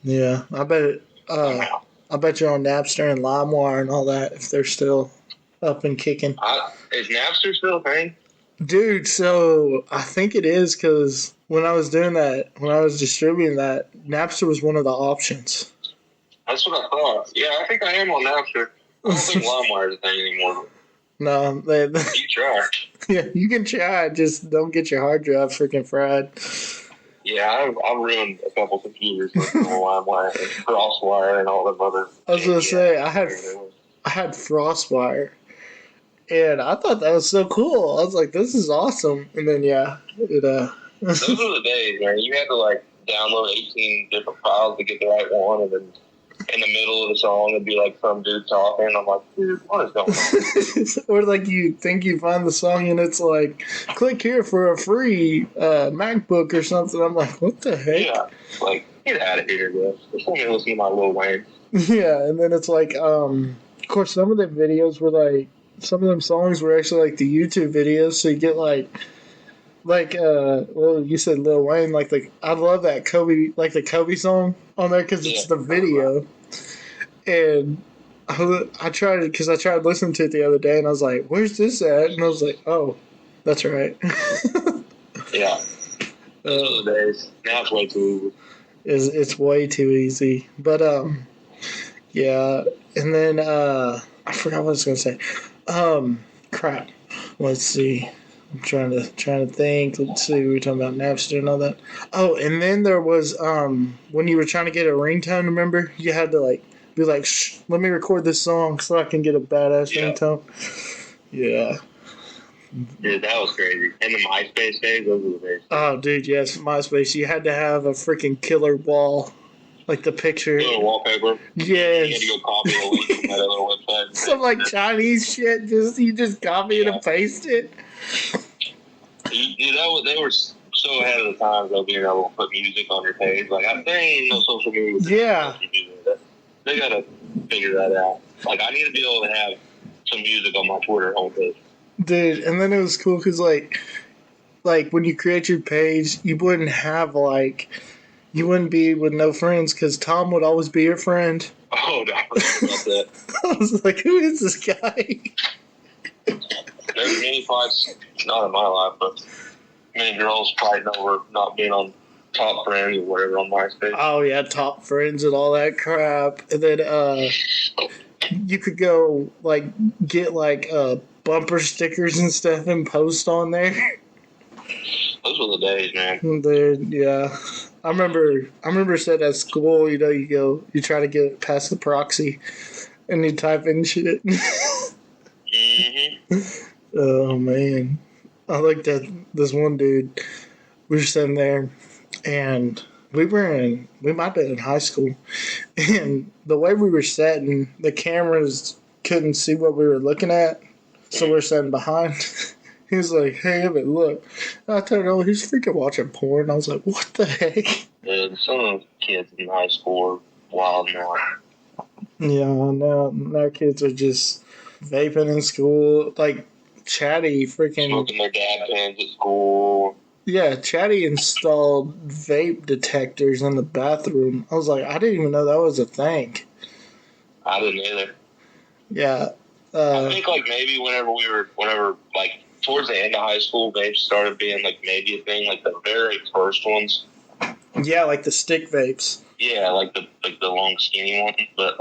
Yeah, I bet you're on Napster and LimeWire and all that if they're still up and kicking. Is Napster still a thing? Dude, so I think it is because when I was doing that, when I was distributing that, Napster was one of the options. That's what I thought. Yeah, I think I am on Napster. I don't think LimeWire is a thing anymore. No, You try. yeah, you can try, just don't get your hard drive freaking fried. Yeah, I've ruined a couple computers with LimeWire and Crosswire and all them other. I was gonna say I had FrostWire, and I thought that was so cool. I was like, this is awesome. And then Those were the days, man. You had to like download 18 different files to get the right one, and then in the middle of the song it'd be like some dude talking. I'm like, dude, what is going on? Or like you think you find the song and it's like, click here for a free MacBook or something. I'm like, what the heck? Yeah, like get out of here, bro. Just let me listen to my Lil Wayne. Yeah, and then it's like, of course, some of the videos were like, some of them songs were actually like the YouTube videos, so you get well, you said Lil Wayne, I love that Kobe, like the Kobe song on there because it's the video. And I tried it because I tried listening to it the other day, and I was like, "Where's this at?" And I was like, "Oh, that's right." Yeah, those are the days. Now it's way too easy. It's way too easy, but yeah. And then I forgot what I was gonna say. Crap. Let's see. I'm trying to think. Let's see. We were talking about Napster and all that. Oh, and then there was when you were trying to get a ringtone. Remember, you had to like be like, "Shh, let me record this song so I can get a badass ringtone." Yeah. Dude, that was crazy. And the MySpace days, those were the days. Oh, dude, yes, MySpace. You had to have a freaking killer wall, like the picture. Killer wallpaper. Yes. You had to go copy the link from that other website. Some like Chinese shit. You just copy it and paste it. Dude, they were so ahead of the times of being able to put music on your page. Like, there ain't no social media. Yeah. They gotta figure that out. Like, I need to be able to have some music on my Twitter homepage. Dude, and then it was cool because like when you create your page, you wouldn't have you wouldn't be with no friends because Tom would always be your friend. Oh, no, I forgot about that. I was like, who is this guy? There's many fights, not in my life, but many girls fighting over not being on top friends or whatever on MySpace. Oh yeah, top friends and all that crap. And then you could go get bumper stickers and stuff and post on there. Those were the days, man. Dude, yeah. I remember said at school, you try to get past the proxy and you type in shit. Mm-hmm. Oh man. I like that this one dude, we were sitting there and we might have been in high school, and the way we were sitting, the cameras couldn't see what we were looking at, so we're sitting behind. He was like, "Hey, Evan, look." And I turned over, he's freaking watching porn. I was like, "What the heck?" Dude, some of those kids in high school are wild now. Yeah, now kids are just vaping in school, like Chatty freaking smoking their dab pens at school. Yeah, Chatty installed vape detectors in the bathroom. I was like, I didn't even know that was a thing. I didn't either. Yeah. I think maybe whenever towards the end of high school, vapes started being maybe a thing, the very first ones. Yeah, like the stick vapes. Yeah, the long skinny ones, but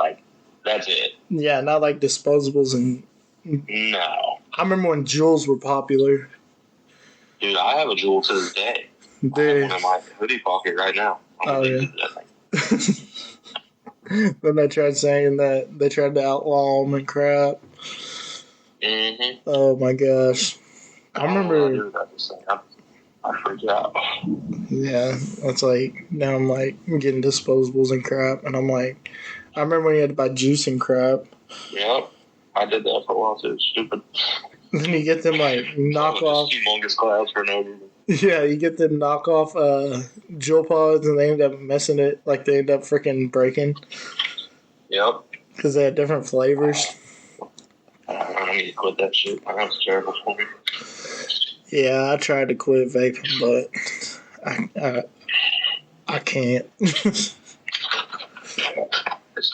that's it. Yeah, not like disposables and. No. I remember when Juuls were popular. Dude, I have a Juul to this day. Dude. I have one in my hoodie pocket right now. Oh yeah. Then they tried saying that they tried to outlaw them and crap. Mm-hmm. Oh my gosh. I remember. I freaked out. Yeah, that's now I'm getting disposables and crap, and I remember when you had to buy juice and crap. Yep, I did that for a while too. Stupid. Then you get them knockoff. Humongous clouds for no reason. Yeah, you get them knockoff Juul pods, and they end up messing it. They end up freaking breaking. Yep. Because they had different flavors. I need to quit that shit. That's terrible for me. Yeah, I tried to quit vaping, but I can't. It's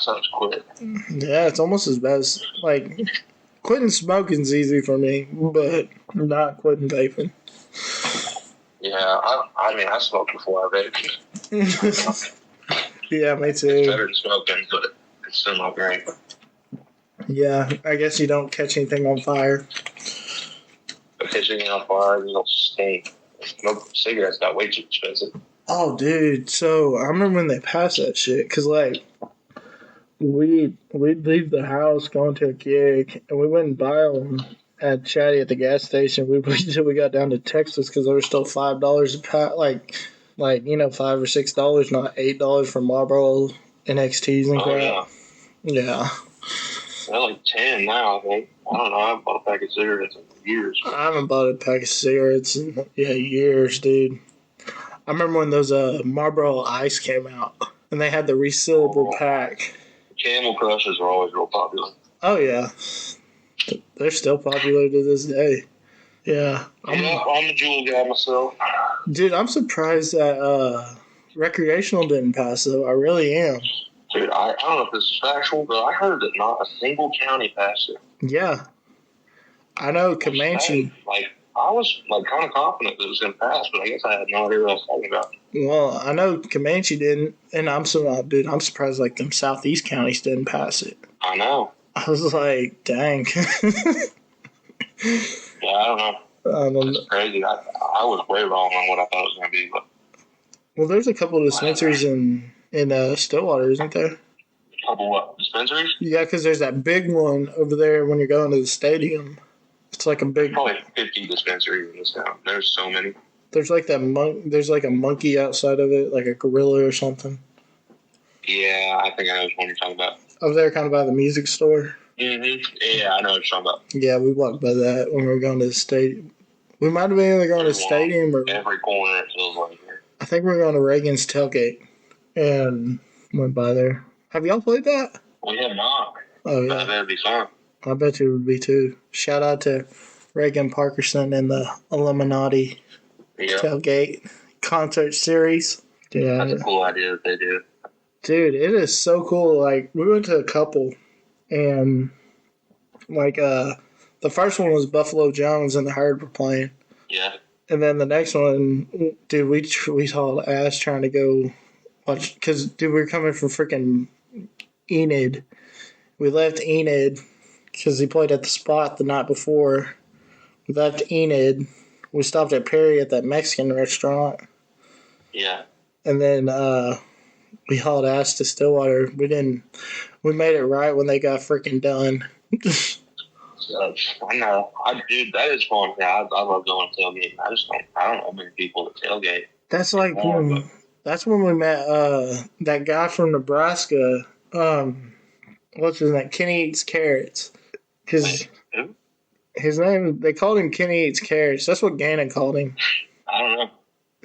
tough to quit. Yeah, it's almost as bad as Quitting smoking's easy for me, but not quitting vaping. Yeah, I mean, I smoked before I vaped. Yeah, me It's too. better than smoking, but it's still not great. Yeah, I guess you don't catch anything on fire. Catching on fire, you don't stink. Smoke cigarettes got way too expensive. Oh, dude. So I remember when they passed that shit, because, like, we'd leave the house going to a gig, and we went and buy them at Chatty at the gas station. We waited until we got down to Texas because they were still $5 a pack, like $5 or $6, not $8 for Marlboro NXTs and crap. Yeah. Yeah. They're like 10 now, I think. I don't know. I haven't bought a pack of cigarettes in years. I haven't bought a pack of cigarettes in years, dude. I remember when those Marlboro Ice came out, and they had the resealable pack. Camel Crushes were always real popular. Oh, yeah. They're still popular to this day. Yeah. I'm a Jewel guy myself. Dude, I'm surprised that recreational didn't pass, though. I really am. Dude, I don't know if this is factual, but I heard that not a single county passed it. Yeah. I know Comanche. I was kind of confident that it was going to pass, but I guess I had no idea what I was talking about. Well, I know Comanche didn't, and I'm surprised them southeast counties didn't pass it. I know. I was like, dang. Yeah, I don't know. It's crazy. I was way wrong on what I thought it was going to be. But well, there's a couple of dispensaries in Stillwater, isn't there? A couple what? Dispensaries? Yeah, because there's that big one over there when you're going to the stadium. It's like a big... Probably 50 dispensaries in this town. There's so many. There's like there's like a monkey outside of it, like a gorilla or something. Yeah, I think I know which one you're talking about. Over there kind of by the music store. Mm-hmm. Yeah, I know what you're talking about. Yeah, we walked by that when we were going to the stadium. We might have been either going to the stadium or... Every corner it feels like here. I think we were going to Reagan's Tailgate and went by there. Have y'all played that? We have not. Oh, yeah. That'd be fun. I bet you it would be too. Shout out to Reagan Parkerson and the Illuminati Tailgate concert series. Yeah, that's a cool idea that they do. Dude, it is so cool. Like, we went to a couple, and the first one was Buffalo Jones and the Herd were playing. Yeah. And then the next one, dude, we hauled ass trying to go watch, because, dude, we were coming from freaking Enid. We left Enid because he played at the Spot the night before. We left Enid. We stopped at Perry at that Mexican restaurant. Yeah. And then we hauled ass to Stillwater. We made it right when they got freaking done. I know. Dude, that is fun. Yeah, I love going to tailgate. I don't know many people that tailgate. That's like that's when we met that guy from Nebraska. What's his name? Kenny Eats Carrots. His name, they called him Kenny Eats Carrots. That's what Gannon called him. I don't know.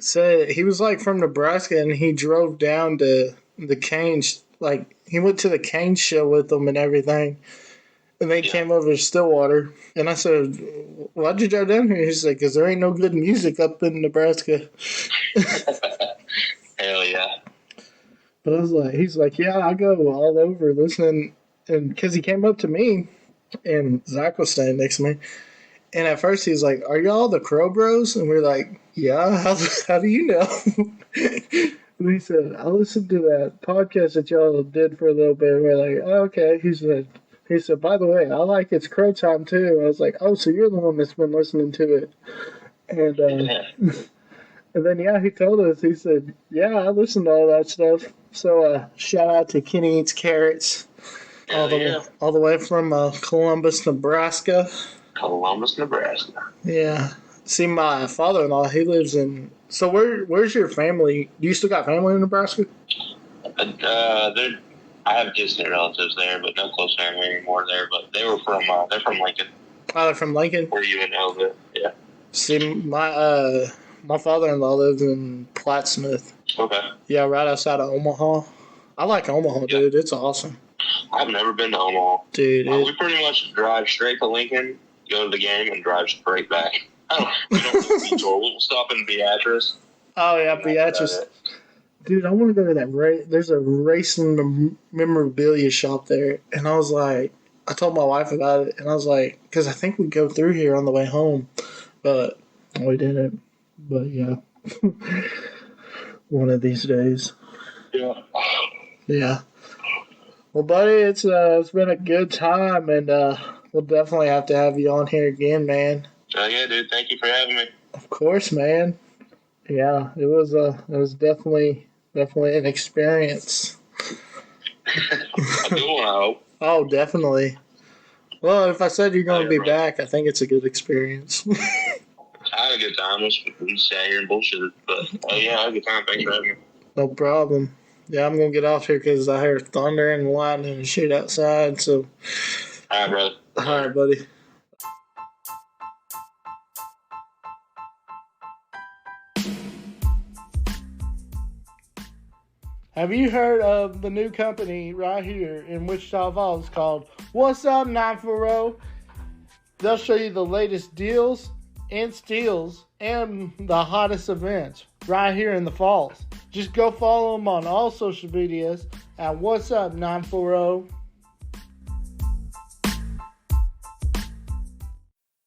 So he was like from Nebraska, and he drove down to the Canes. Like, he went to the Canes show with them and everything. And they came over to Stillwater. And I said, why'd you drive down here? He said, because there ain't no good music up in Nebraska. Hell yeah. But I was like, he's like, yeah, I go all over listening. And because he came up to me, and Zach was standing next to me. And at first he was like, are y'all the Crow Bros? And we're like, yeah, how do you know? And he said, I listened to that podcast that y'all did for a little bit. And we're like, oh, okay. He said, by the way, I like It's Crow Time too. I was like, oh, so you're the one that's been listening to it. And and then, he told us, he said, yeah, I listened to all that stuff. So shout out to Kenny Eats Carrots. All the way from Columbus, Nebraska. Columbus, Nebraska. Yeah. See, my father-in-law, he lives in... So where's your family? Do you still got family in Nebraska? I have distant relatives there, but no close family anymore there. But they're from Lincoln. Oh, they're from Lincoln? Where you would know that, yeah. See, my father-in-law lives in Plattsmouth. Okay. Yeah, right outside of Omaha. I like Omaha, dude. It's awesome. I've never been to Omaha. Dude, we pretty much drive straight to Lincoln, go to the game, and drive straight back. We don't do a detour. We'll stop in Beatrice. Oh, yeah, Beatrice. Dude, I want to go to that race. There's a racing memorabilia shop there. And I was like, I told my wife about it, and I was like, because I think we'd go through here on the way home, but we didn't. But yeah, one of these days. Yeah. Yeah. Well, buddy, it's been a good time, and we'll definitely have to have you on here again, man. Yeah, dude. Thank you for having me. Of course, man. Yeah, it was definitely an experience. A good one, I hope. Oh, definitely. Well, if I said you're going to be back, I think it's a good experience. I had a good time. We sat here and bullshitted, but yeah, I had a good time. Thanks for having me. No problem. Yeah, I'm going to get off here because I hear thunder and lightning and shit outside. So, All right, brother. All right, buddy. Have you heard of the new company right here in Wichita Falls called What's Up 940? They'll show you the latest deals and steals and the hottest events right here in the falls. Just go follow them on all social medias at What's Up 940.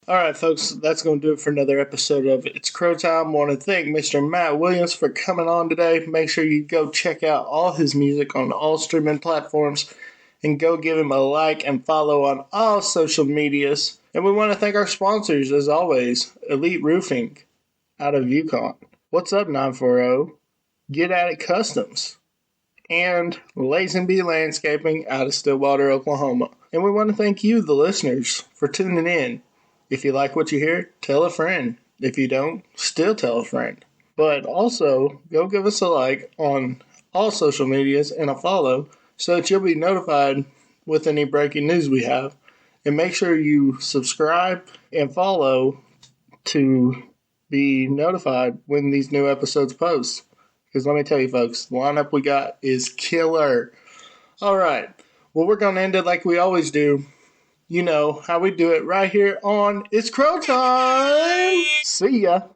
All right, folks, that's going to do it for another episode of It's Crow Time. I want to thank Mr. Matt Williams for coming on today. Make sure you go check out all his music on all streaming platforms and go give him a like and follow on all social medias. And we want to thank our sponsors, as always, Elite Roofing out of Yukon. What's Up 940? Get At It Customs. And Lazenby Landscaping out of Stillwater, Oklahoma. And we want to thank you, the listeners, for tuning in. If you like what you hear, tell a friend. If you don't, still tell a friend. But also, go give us a like on all social medias and a follow so that you'll be notified with any breaking news we have. And make sure you subscribe and follow to be notified when these new episodes post. Because let me tell you, folks, the lineup we got is killer. All right. Well, we're going to end it like we always do. You know how we do it right here on It's Crow Time. See ya.